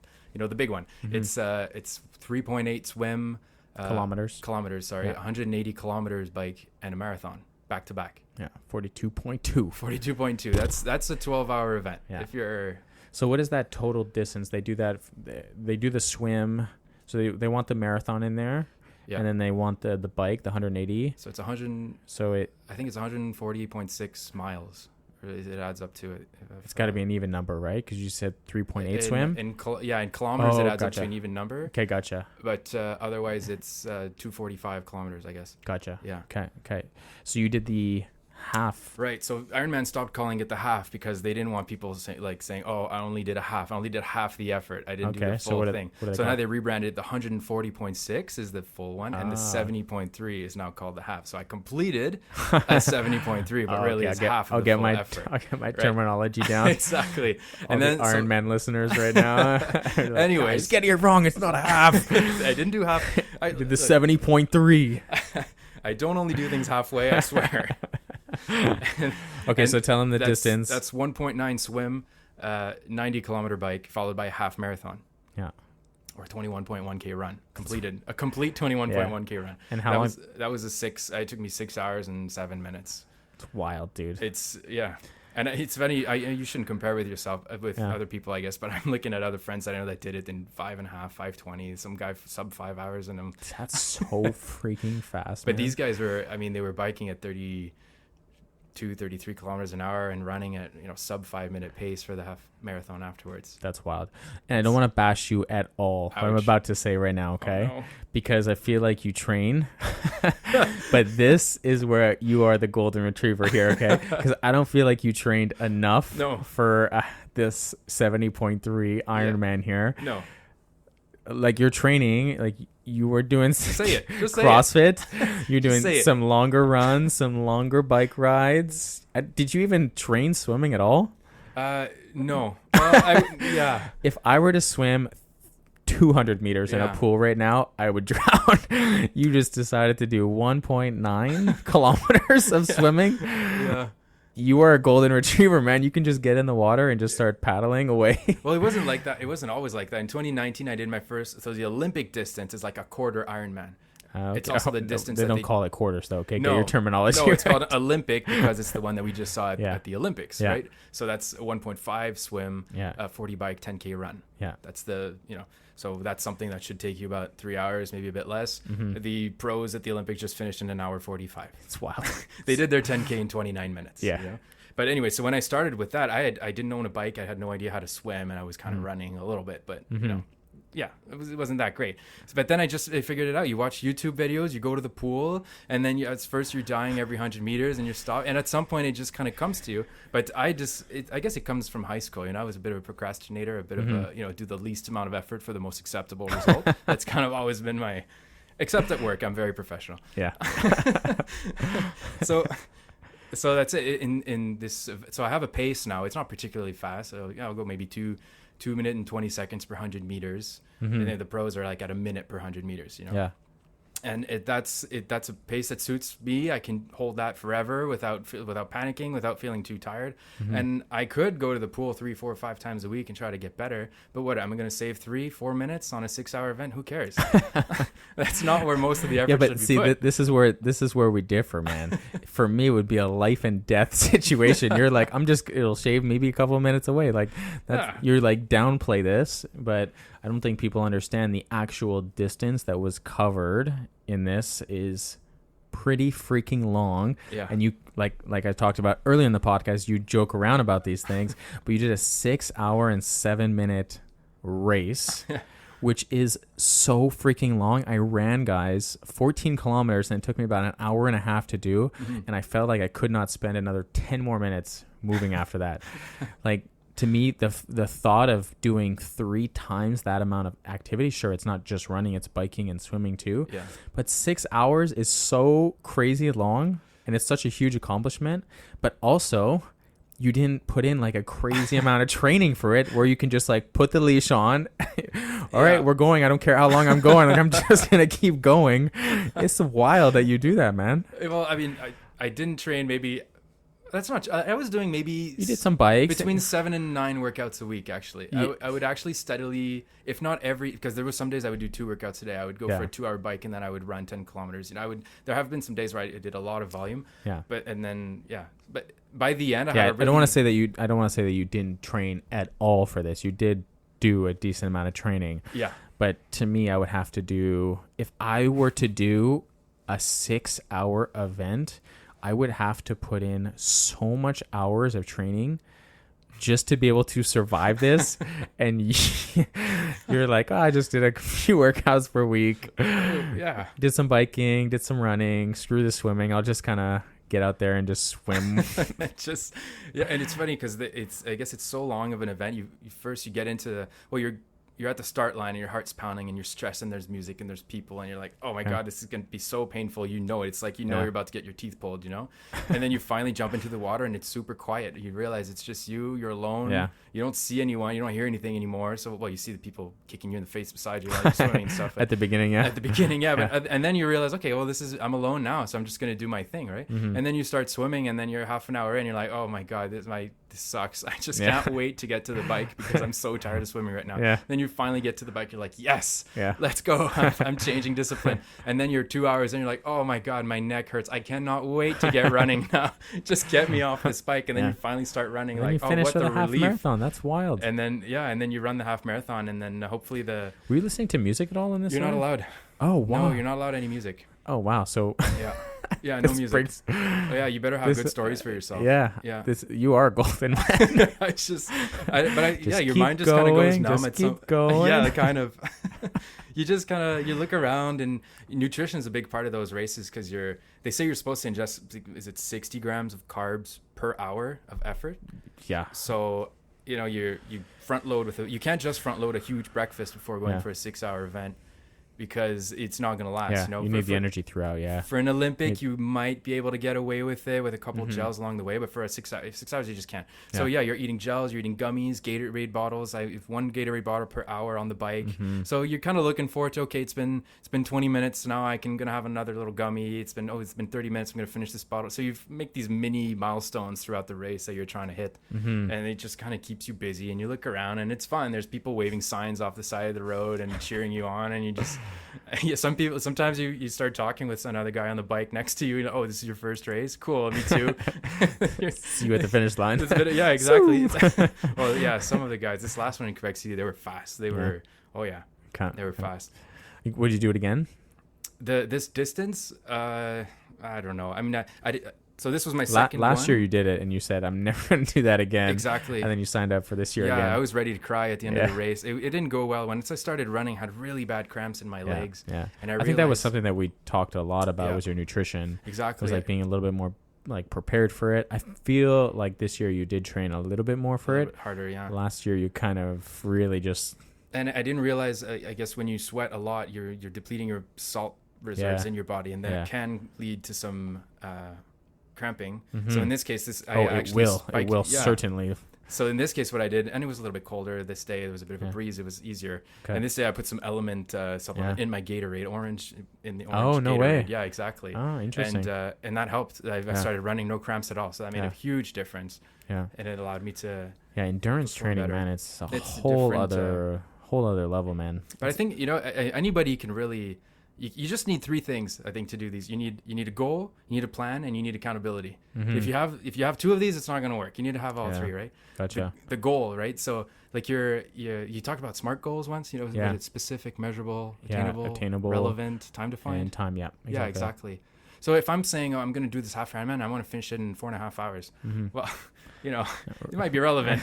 big one. It's 3.8 swim kilometers. 180 kilometers bike and a marathon back to back. Yeah, 42.2. That's a 12-hour event. Yeah. So what is that total distance? They do the swim. So they want the marathon in there. Yeah. And then they want the bike, the 180. So it's 100. I think it's 140.6 miles. It adds up to it. It's got to be an even number, right? Because you said 3.8 swim. In kilometers, it adds up to an even number. Okay, gotcha. But otherwise, it's 245 kilometers, I guess. Gotcha. Yeah. Okay. So you did the half. Right. So Ironman stopped calling it the half because they didn't want people saying, "Oh, I only did a half. I only did half the effort. I didn't do the full thing." So now they rebranded. The 140.6 is the full one, and the 70.3 is now called the half. So I completed a 70.3, but really it's half of the full effort. I'll get my terminology down. Exactly. And then Ironman listeners right now. Anyways, getting it wrong. It's not a half. I didn't do half. I did the 70.3. I don't only do things halfway, I swear. Okay, so tell them the distance. That's 1.9 swim, 90 kilometer bike, followed by a half marathon. Yeah. Or 21.1K run. Completed. A complete 21.1K run. And how long? That was it took me 6 hours and 7 minutes. It's wild, dude. And And it's funny. You shouldn't compare with yourself with other people, I guess. But I'm looking at other friends that I know that did it in 5.5, 5:20. Some guy sub 5 hours, and That's so freaking fast. But man. these guys were. I mean, they were biking at 32, 33 kilometers an hour and running at sub 5-minute pace for the half marathon afterwards. That's wild. And I don't want to bash you at all. What I'm about to say right now, okay? Oh, no. Because I feel like you train, but this is where you are the golden retriever here, okay? Because I don't feel like you trained enough for this 70.3 Ironman here. No. Like you're training, like you were doing say it. Just say CrossFit. It. You're doing some longer runs, some longer bike rides. Did you even train swimming at all? No. Well, If I were to swim 200 meters in a pool right now, I would drown. You just decided to do 1.9 kilometers of swimming. Yeah. You are a golden retriever, man. You can just get in the water and just start paddling away. Well, it wasn't like that. It wasn't always like that. In 2019, I did my first. So the Olympic distance is like a quarter Ironman. Okay. It's also the distance. They don't call it quarters, though. Okay, no, get your terminology. No, it's called Olympic because it's the one that we just saw at the Olympics, right? So that's 1.5 swim, 40 bike, 10K run. Yeah, that's So that's something that should take you about 3 hours, maybe a bit less. Mm-hmm. The pros at the Olympics just finished in 1 hour 45. It's wild. They did their 10K in 29 minutes. Yeah. But anyway, so when I started with that, I didn't own a bike. I had no idea how to swim, and I was kind of running a little bit, but it wasn't that great. But then I figured it out. You watch YouTube videos, you go to the pool, and then at first you're dying every 100 meters, and you're stopped. And at some point, it just kind of comes to you. But I guess it comes from high school. I was a bit of a procrastinator, a bit of a do the least amount of effort for the most acceptable result. That's kind of always been my. Except at work, I'm very professional. Yeah. So that's it in this. So I have a pace now. It's not particularly fast. So I'll go maybe 2 minutes and 20 seconds per 100 meters. Mm-hmm. And then the pros are like at 1 minute per 100 meters, Yeah. And that's a pace that suits me. I can hold that forever without panicking, without feeling too tired. Mm-hmm. And I could go to the pool 3, 4, 5 times a week and try to get better. But what, am I going to save 3-4 minutes on a 6-hour event? Who cares? That's not where most of the effort should be put. This is where we differ, man. For me, it would be a life and death situation. You're like, it'll shave maybe a couple of minutes away. Like you're like downplay this, but I don't think people understand the actual distance that was covered in this is pretty freaking long. Yeah. And you like I talked about earlier in the podcast, you joke around about these things, but you did a 6 hour and 7 minute race, which is so freaking long. I ran, guys, 14 kilometers, and it took me about 1.5 hours to do. Mm-hmm. And I felt like I could not spend another 10 more minutes moving after that. Like, to me, the thought of doing 3 times that amount of activity, sure, it's not just running, it's biking and swimming too. Yeah. But 6 hours is so crazy long, and it's such a huge accomplishment. But also, you didn't put in like a crazy amount of training for it, where you can just like put the leash on. All right, we're going. I don't care how long I'm going. Like, I'm just gonna keep going. It's wild that you do that, man. Well, I mean, I didn't train maybe. That's not. I was doing maybe. You did some bikes between 7 and 9 workouts a week. Actually, yeah. I would actually steadily, if not every, because there were some days I would do 2 workouts a day. I would go for a 2-hour bike, and then I would run 10 kilometers. There have been some days where I did a lot of volume. Yeah. But by the end, I don't want to say that you didn't train at all for this. You did do a decent amount of training. Yeah. But to me, I would have to do, if I were to do a 6-hour event, I would have to put in so much hours of training just to be able to survive this. And you're like, I just did a few workouts per week. Yeah. Did some biking, did some running, screw the swimming. I'll just kind of get out there and just swim. And it's funny because I guess it's so long of an event. You get into you're at the start line and your heart's pounding and you're stressed and there's music and there's people and you're like, oh my God, this is going to be so painful. It's like, you're about to get your teeth pulled, And then you finally jump into the water and it's super quiet. You realize it's just you're alone. Yeah. You don't see anyone. You don't hear anything anymore. So, you see the people kicking you in the face beside you while you're swimming and stuff. At the beginning, yeah. But, and then you realize, okay, well, I'm alone now. So I'm just going to do my thing, right? Mm-hmm. And then you start swimming and then you're half an hour in. You're like, oh my God, this sucks. I just can't wait to get to the bike because I'm so tired of swimming right now. Yeah. Then you finally get to the bike. You're like, yes, Yeah. let's go. I'm changing discipline. And then you're 2 hours and you're like, oh my God, my neck hurts. I cannot wait to get running now. Just get me off this bike. And then you finally start running. And like, you finish what with the a half relief. marathon. That's wild. And then, and then you run the half marathon. And then hopefully Were you listening to music at all in this? You're not allowed. Oh, wow. No, you're not allowed any music. Oh, wow. So Yeah. Yeah, no music. Oh, yeah, you better have good stories for yourself. Yeah. Yeah. You are a golden man. Just Just your keep mind just kind of goes going, numb. just keep going. Yeah, kind of. You just kind of, you look around, and nutrition is a big part of those races because they say you're supposed to ingest, is it 60 grams of carbs per hour of effort? Yeah. So, you front load you can't just front load a huge breakfast before going for a 6-hour event, because it's not going to last. Yeah, you need the energy throughout, yeah. For an Olympic, you might be able to get away with it with a couple of gels along the way, but for a 6 hours, you just can't. So you're eating gels, you're eating gummies, Gatorade bottles. I have 1 Gatorade bottle per hour on the bike. So you're kind of looking forward to, okay, it's been 20 minutes now. Gonna have another little gummy. It's been 30 minutes. I'm gonna finish this bottle. So you make these mini milestones throughout the race that you're trying to hit, and it just kind of keeps you busy. And you look around, and it's fun. There's people waving signs off the side of the road and cheering you on, and you just. Yeah, sometimes you start talking with another guy on the bike next to you, and oh, this is your first race? Cool, me too. See you at the finish line. Yeah, exactly. Well, yeah, some of the guys, this last one in Quebec City, they were fast. They were, they were fast. Would you do it again? This distance, I don't know. I mean, so this was my second last year you did it and you said, I'm never going to do that again. Exactly. And then you signed up for this year again. Yeah, I was ready to cry at the end of the race. It didn't go well. Once I started running, I had really bad cramps in my legs. Yeah. And I think that was something that we talked a lot about was your nutrition. Exactly. It was like being a little bit more like prepared for it. I feel like this year you did train a little bit more for it. Harder, yeah. Last year you kind of really just... And I didn't realize, I guess when you sweat a lot, you're depleting your salt reserves in your body, and that can lead to some... cramping. So in this case, it will certainly. So in this case, what I did, and it was a little bit colder this day, there was a bit of a breeze, it was easier. Okay. And this day I put some element supplement in my Gatorade, orange, in the orange. Oh, no Gatorade. Way. Yeah, exactly. Oh, interesting. And that helped. I started running, no cramps at all. So that made a huge difference. Yeah. And it allowed me to... Yeah, endurance training, man, it's whole other level, man. But I think, anybody can really... You just need 3 things, I think, to do these. You need a goal, you need a plan, and you need accountability. If you have 2 of these, it's not going to work. You need to have all 3, right? Gotcha. The goal, right? So like you talked about SMART goals once. It's specific, measurable, attainable, relevant, time defined, and time. Yeah. Exactly. Yeah, exactly. So if I'm saying, I'm going to do this half Ironman, I want to finish it in 4.5 hours. Well, it might be relevant,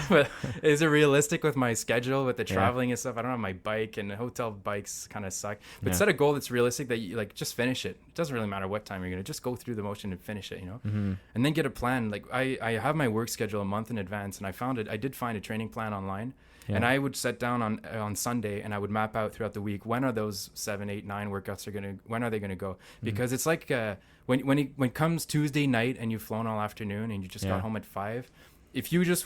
but is it realistic with my schedule, with the traveling and stuff? I don't have my bike, and the hotel bikes kind of suck. But set a goal that's realistic, that you just finish it. It doesn't really matter what time you're going to just go through the motion and finish it, and then get a plan. Like I have my work schedule a month in advance, and I did find a training plan online. Yeah. And I would sit down on Sunday, and I would map out throughout the week, when are those 7, 8, 9 workouts when are they going to go? Because it's like when it comes Tuesday night and you've flown all afternoon and you just got home at 5, if you just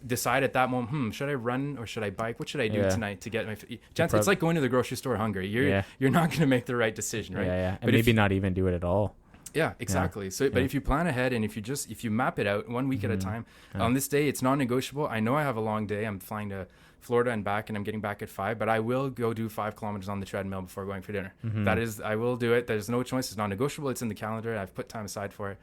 decide at that moment, should I run or should I bike? What should I do tonight to get my chance? It's like going to the grocery store hungry. You're not going to make the right decision, right? Yeah. And maybe not even do it at all. Yeah, exactly. So, but if you plan ahead, and if you map it out 1 week at a time, on this day, it's non-negotiable. I know I have a long day. I'm flying to Florida and back, and I'm getting back at 5, but I will go do 5 kilometers on the treadmill before going for dinner. I will do it. There's no choice. It's non-negotiable. It's in the calendar. I've put time aside for it.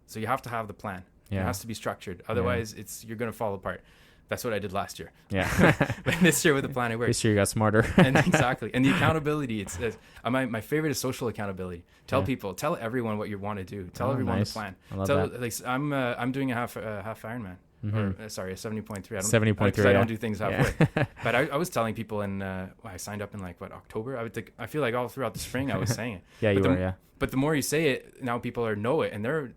So you have to have the plan. It has to be structured. Otherwise, you're going to fall apart. That's what I did last year. Yeah. But this year with the plan, it worked. This year you got smarter. And exactly. And the accountability, it's my favorite is social accountability. Tell people, tell everyone what you want to do. Tell everyone the plan. I love that. Like, I'm doing a half Ironman. Or, sorry, a 70.3. 70.3. I don't do things halfway. But I was telling people I signed up in October. I feel like all throughout the spring I was saying it. Yeah, you were, yeah. But the more you say it, now people know it, and they're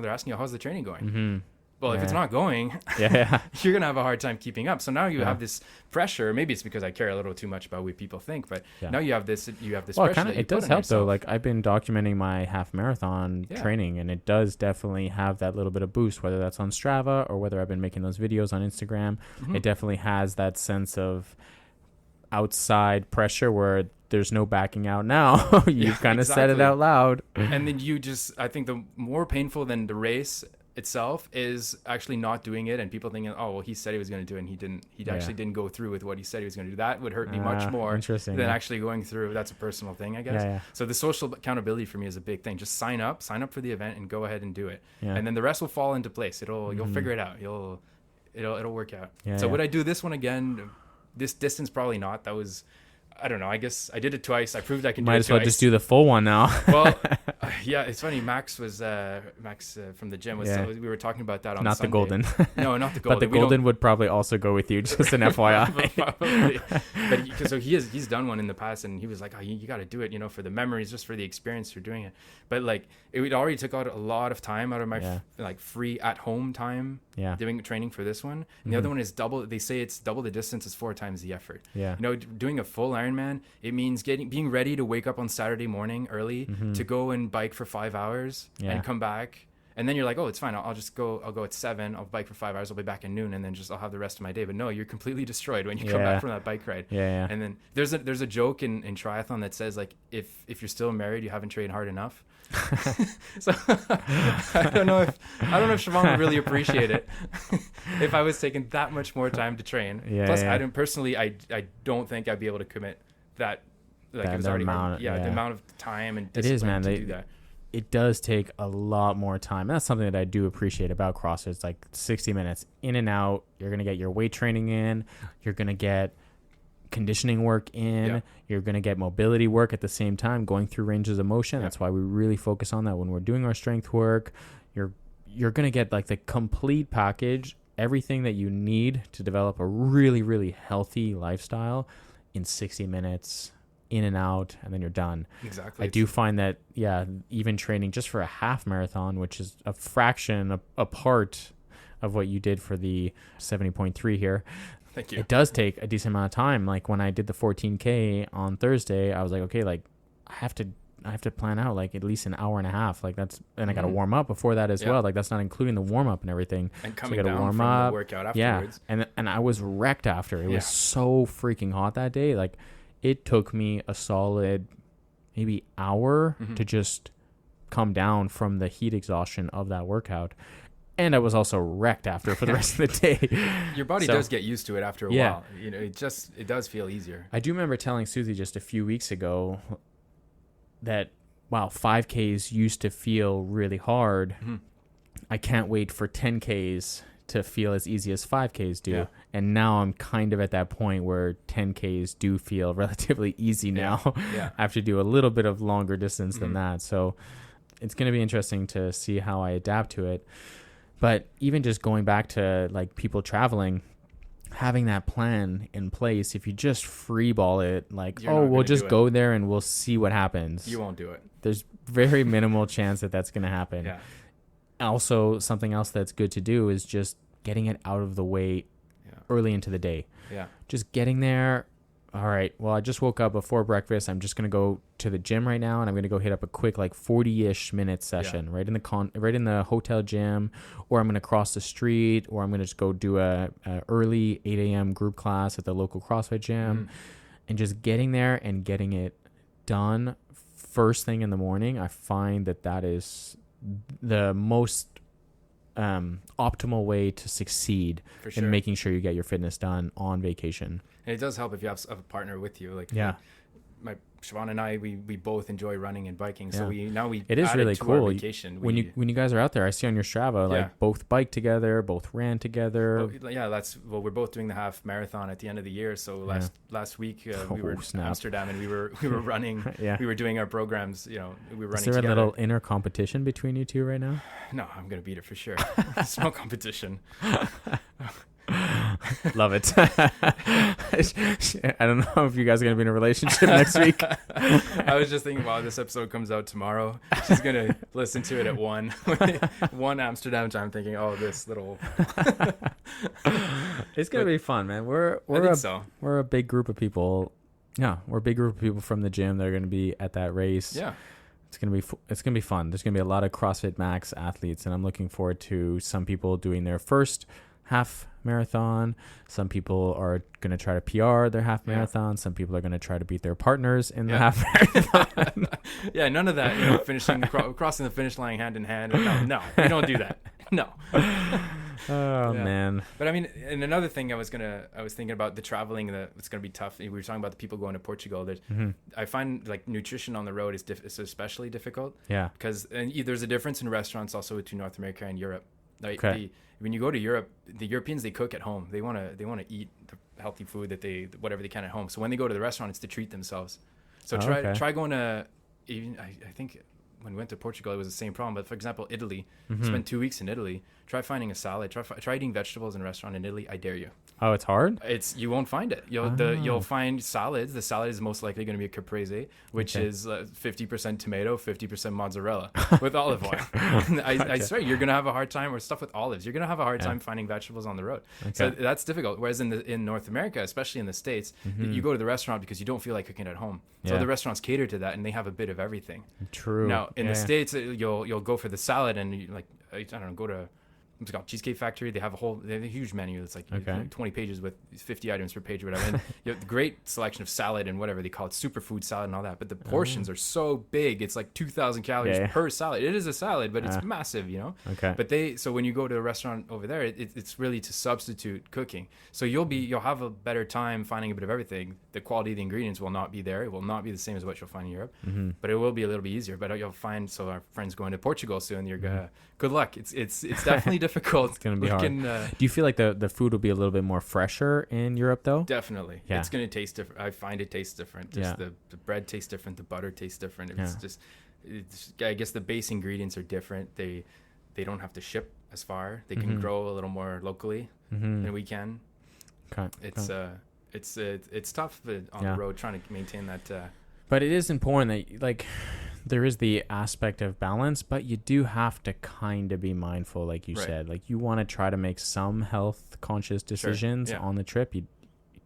asking you, how's the training going? Well, if it's not going, you're gonna have a hard time keeping up. So now you have this pressure. Maybe it's because I care a little too much about what people think, but now you have this pressure. It does help though. Like, I've been documenting my half marathon training, and it does definitely have that little bit of boost, whether that's on Strava or whether I've been making those videos on Instagram. It definitely has that sense of outside pressure where there's no backing out now. You've kind of said it out loud. And then I think the more painful than the race itself is actually not doing it, and people thinking, oh well, he said he was going to do it and he didn't. He actually didn't go through with what he said he was going to do. That would hurt me much more than actually going through. That's a personal thing, I guess. So the social accountability for me is a big thing. Just sign up for the event and go ahead and do it, and then the rest will fall into place. You'll figure it out. It'll work out. Would I do this one again? This distance, probably not. That was, I don't know. I guess I did it twice. I proved I can do it twice. Might as well just do the full one now. Well, yeah, it's funny. Max from the gym we were talking about that on not Sunday. The golden. No, not the golden. But the golden would probably also go with you. Just an FYI. Probably. But so he's done one in the past, and he was like, oh, you got to do it, for the memories, just for the experience for doing it. But like it already took out a lot of time out of my free at home time. Doing training for this one, and the other one is double. They say it's double the distance is 4 times the effort. Doing a full Ironman, it means being ready to wake up on Saturday morning early to go and bike for 5 hours and come back, and then you're like, oh, it's fine, I'll go at 7, I'll bike for 5 hours, I'll be back at noon, and then I'll have the rest of my day. But no, you're completely destroyed when you come back from that bike ride. And then there's a joke in triathlon that says, like, if you're still married, you haven't trained hard enough. So I don't know if Siobhan would really appreciate it if I was taking that much more time to train. Plus, I don't think I'd be able to commit that. Like it was already the amount of time and discipline to do that. It does take a lot more time. That's something that I do appreciate about CrossFit. It's like 60 minutes in and out. You're gonna get your weight training in. You're gonna get conditioning work in. You're going to get mobility work at the same time, going through ranges of motion. That's why we really focus on that when we're doing our strength work. You're going to get like the complete package, everything that you need to develop a really, really healthy lifestyle in 60 minutes, in and out, and then you're done. Exactly. I do find that, even training just for a half marathon, which is a fraction, a part of what you did for the 70.3 here. Thank you. It does take a decent amount of time. Like when I did the 14K on Thursday, I was like, okay, like I have to plan out like at least an hour and a half. Like and I got to warm up before that as well. Like that's not including the warm up and everything. And coming down from the workout afterwards. And I was wrecked after. It was so freaking hot that day. Like it took me a solid maybe hour to just come down from the heat exhaustion of that workout. And I was also wrecked after for the rest of the day. Your body does get used to it after a while. It does feel easier. I do remember telling Susie just a few weeks ago that, wow, 5Ks used to feel really hard. I can't wait for 10Ks to feel as easy as 5Ks do. And now I'm kind of at that point where 10Ks do feel relatively easy now. I have to do a little bit of longer distance than that. So it's going to be interesting to see how I adapt to it. But even just going back to like people traveling, having that plan in place, if you just freeball it, like, we'll just go there and we'll see what happens. You won't do it. There's very minimal chance that that's going to happen. Also, something else that's good to do is just getting it out of the way early into the day. Just getting there. All right, well, I just woke up before breakfast. I'm just going to go to the gym right now, and I'm going to go hit up a quick, like, 40-ish minute session right in the hotel gym, or I'm going to cross the street, or I'm going to just go do a early 8 a.m. group class at the local CrossFit gym, and just getting there and getting it done first thing in the morning. I find that is the most optimal way to succeed in making sure you get your fitness done on vacation. And it does help if you have a partner with you. Like my Siobhan and I, we both enjoy running and biking. So it is really cool. Vacation. When you guys are out there, I see on your Strava like both bike together, both ran together. Well, we're both doing the half marathon at the end of the year. So last week we were in Amsterdam and we were running. We were doing our programs. We were running. Is there together. a little inner competition between you two right now? No, I'm gonna beat it for sure. It's no competition. Love it. I don't know if you guys are going to be in a relationship next week. I was just thinking, wow, this episode comes out tomorrow. She's going to listen to it at 1 Amsterdam time thinking, oh, this little... It's going to be fun, man. We're a big group of people. Yeah, we're a big group of people from the gym that are going to be at that race. Yeah. It's gonna be fun. There's gonna be a lot of CrossFit Max athletes, and I'm looking forward to some people doing their first half marathon. Some people are gonna try to PR their half marathon. Some people are gonna try to beat their partners in the half marathon. None of that. Finishing crossing the finish line hand in hand. No, we don't do that. No. Oh Yeah. man. But I mean, and another thing I was thinking about the traveling that it's gonna be tough. We were talking about the people going to Portugal. There's, I find like nutrition on the road is especially difficult. Yeah. Because there's a difference in restaurants also between North America and Europe. Like Okay. when you go to Europe, the Europeans, they cook at home. They wanna eat the healthy food whatever they can at home. So when they go to the restaurant, it's to treat themselves. So try going to even I think. When we went to Portugal, it was the same problem. But for example, Italy, spend 2 weeks in Italy. Try finding a salad. Try eating vegetables in a restaurant in Italy. I dare you. Oh, it's hard? You won't find it. You'll find salads. The salad is most likely going to be a caprese, which is 50% tomato, 50% mozzarella with olive oil. I swear you're going to have a hard time, or stuff with olives. You're going to have a hard time finding vegetables on the road. Okay. So that's difficult. Whereas in North America, especially in the States, you go to the restaurant because you don't feel like cooking at home. So the restaurants cater to that, and they have a bit of everything. True. Now in the States, you'll go for the salad, and you, like I don't know, go to it's called Cheesecake Factory. They have a huge menu that's like 20 pages with 50 items per page or whatever. And you have a great selection of salad and whatever they call it, superfood salad and all that. But the portions are so big. It's like 2,000 calories per salad. It is a salad, but it's massive, you know? Okay. But so when you go to a restaurant over there, it's really to substitute cooking. So you'll have a better time finding a bit of everything. The quality of the ingredients will not be there. It will not be the same as what you'll find in Europe, but it will be a little bit easier. But you'll find, so our friends going to Portugal soon, you're gonna, good luck. It's definitely difficult. It's going to be hard. Do you feel like the food will be a little bit more fresher in Europe though? Definitely. Yeah. It's going to taste different. I find it tastes different. Just the bread tastes different. The butter tastes different. I guess the base ingredients are different. They don't have to ship as far. They can grow a little more locally than we can. Okay. It's tough on the road trying to maintain that. But it is important that like there is the aspect of balance, but you do have to kind of be mindful, like you said. Like you want to try to make some health conscious decisions on the trip. You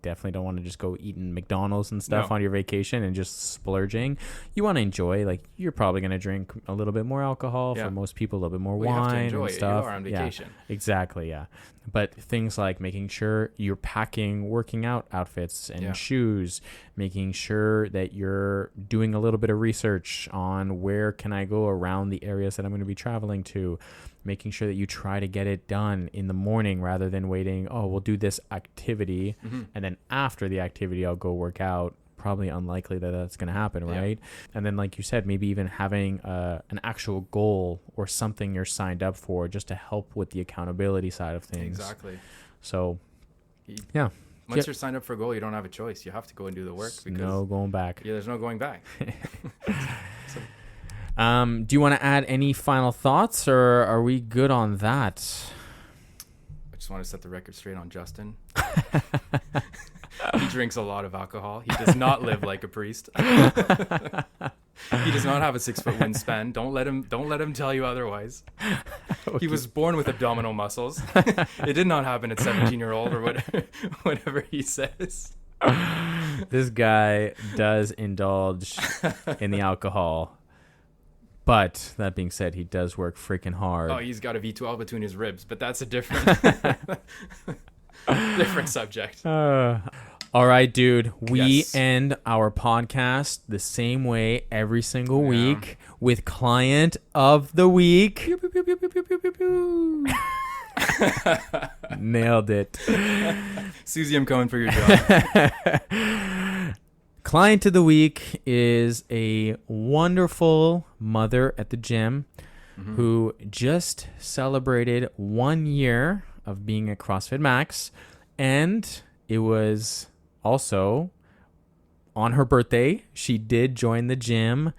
definitely don't want to just go eating McDonald's and stuff on your vacation and just splurging. You want to enjoy, like you're probably going to drink a little bit more alcohol for most people, a little bit more wine you have to enjoy and stuff. You are on vacation. Yeah, exactly. Yeah. But things like making sure you're packing working out outfits and shoes, making sure that you're doing a little bit of research on where can I go around the areas that I'm going to be traveling to, making sure that you try to get it done in the morning rather than waiting, we'll do this activity and then after the activity I'll go work out. Probably unlikely that that's going to happen, right? And then like you said, maybe even having an actual goal or something you're signed up for just to help with the accountability side of things. Exactly. So once you're signed up for a goal, you don't have a choice. You have to go and do the work. Because no going back. Yeah, there's no going back. Do you want to add any final thoughts, or are we good on that? I just want to set the record straight on Justin. He drinks a lot of alcohol. He does not live like a priest. He does not have a 6-foot wingspan. Don't let him tell you otherwise. He was born with abdominal muscles. It did not happen at 17-year-old or whatever he says. This guy does indulge in the alcohol. But that being said, he does work freaking hard. Oh, he's got a V12 between his ribs, but that's a different subject. All right, dude. We end our podcast the same way every single week with Client of the Week. Pew, pew, pew, pew, pew, pew, pew, pew. Nailed it. Susie, I'm coming for your job. Client of the Week is a wonderful mother at the gym who just celebrated 1 year of being at CrossFit Max, and it was also on her birthday. She did join the gym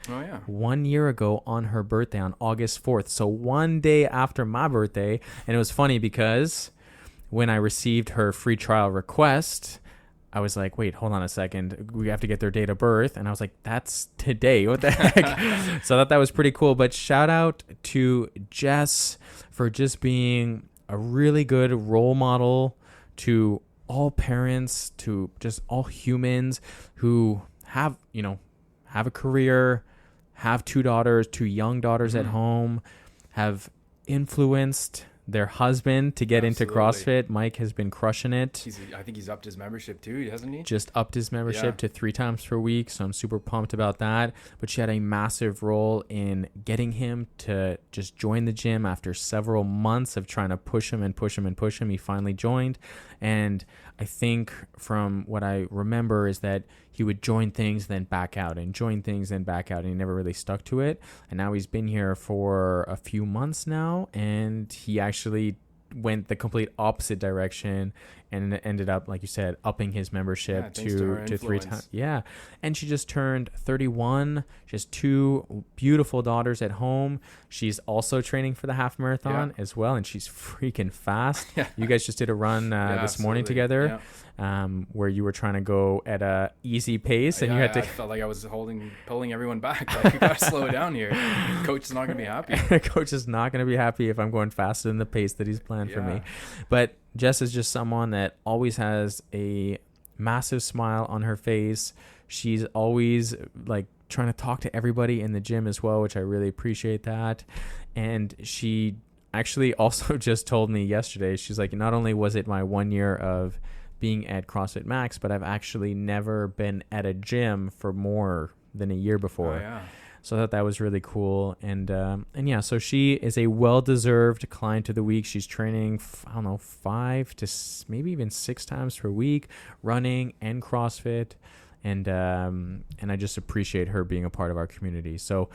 1 year ago on her birthday on August 4th. So one day after my birthday. And it was funny because when I received her free trial request, I was like, wait, hold on a second. We have to get their date of birth. And I was like, that's today. What the heck? So I thought that was pretty cool. But shout out to Jess for just being a really good role model to all parents, to just all humans who have a career, have two young daughters at home, have influenced their husband to get into Absolutely. CrossFit. Mike has been crushing it. I think he's upped his membership too, hasn't he? Just upped his membership to 3 times per week, so I'm super pumped about that. But she had a massive role in getting him to just join the gym after several months of trying to push him and push him and push him. He finally joined, and I think from what I remember is that he would join things, then back out, and join things, then back out, and he never really stuck to it. And now he's been here for a few months now, and he actually went the complete opposite direction and ended up, like you said, upping his membership to 3 times. Yeah. And she just turned 31. She has 2 beautiful daughters at home. She's also training for the half marathon as well, and she's freaking fast. You guys just did a run this morning together. Where you were trying to go at a easy pace, and you had to. I felt like I was pulling everyone back. Like, you gotta slow it down here. Coach is not gonna be happy. Coach is not gonna be happy if I'm going faster than the pace that he's planned for me. But Jess is just someone that always has a massive smile on her face. She's always like trying to talk to everybody in the gym as well, which I really appreciate that. And she actually also just told me yesterday, she's like, not only was it my 1 year of being at CrossFit Max, but I've actually never been at a gym for more than a year before. So I thought that was really cool. And yeah, so she is a well-deserved client of the week. She's training, 5 to maybe even 6 times per week, running and CrossFit. And I just appreciate her being a part of our community. So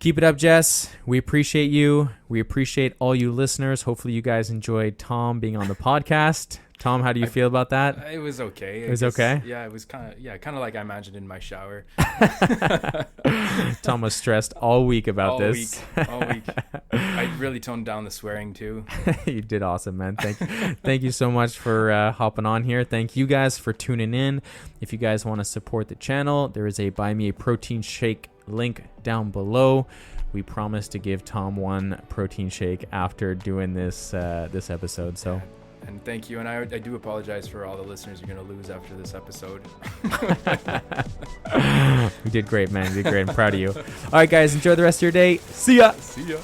keep it up, Jess. We appreciate you. We appreciate all you listeners. Hopefully you guys enjoyed Tom being on the podcast. Tom, how do you feel about that? It was okay. It was okay? Yeah, it was kind of like I imagined in my shower. Tom was stressed all week about this. All week. I really toned down the swearing too. You did awesome, man. Thank you so much for hopping on here. Thank you guys for tuning in. If you guys want to support the channel, there is a Buy Me a Protein Shake link down below. We promise to give Tom one protein shake after doing this episode. So. And thank you. And I do apologize for all the listeners you're going to lose after this episode. You did great, man. You did great. I'm proud of you. All right, guys. Enjoy the rest of your day. See ya. See ya.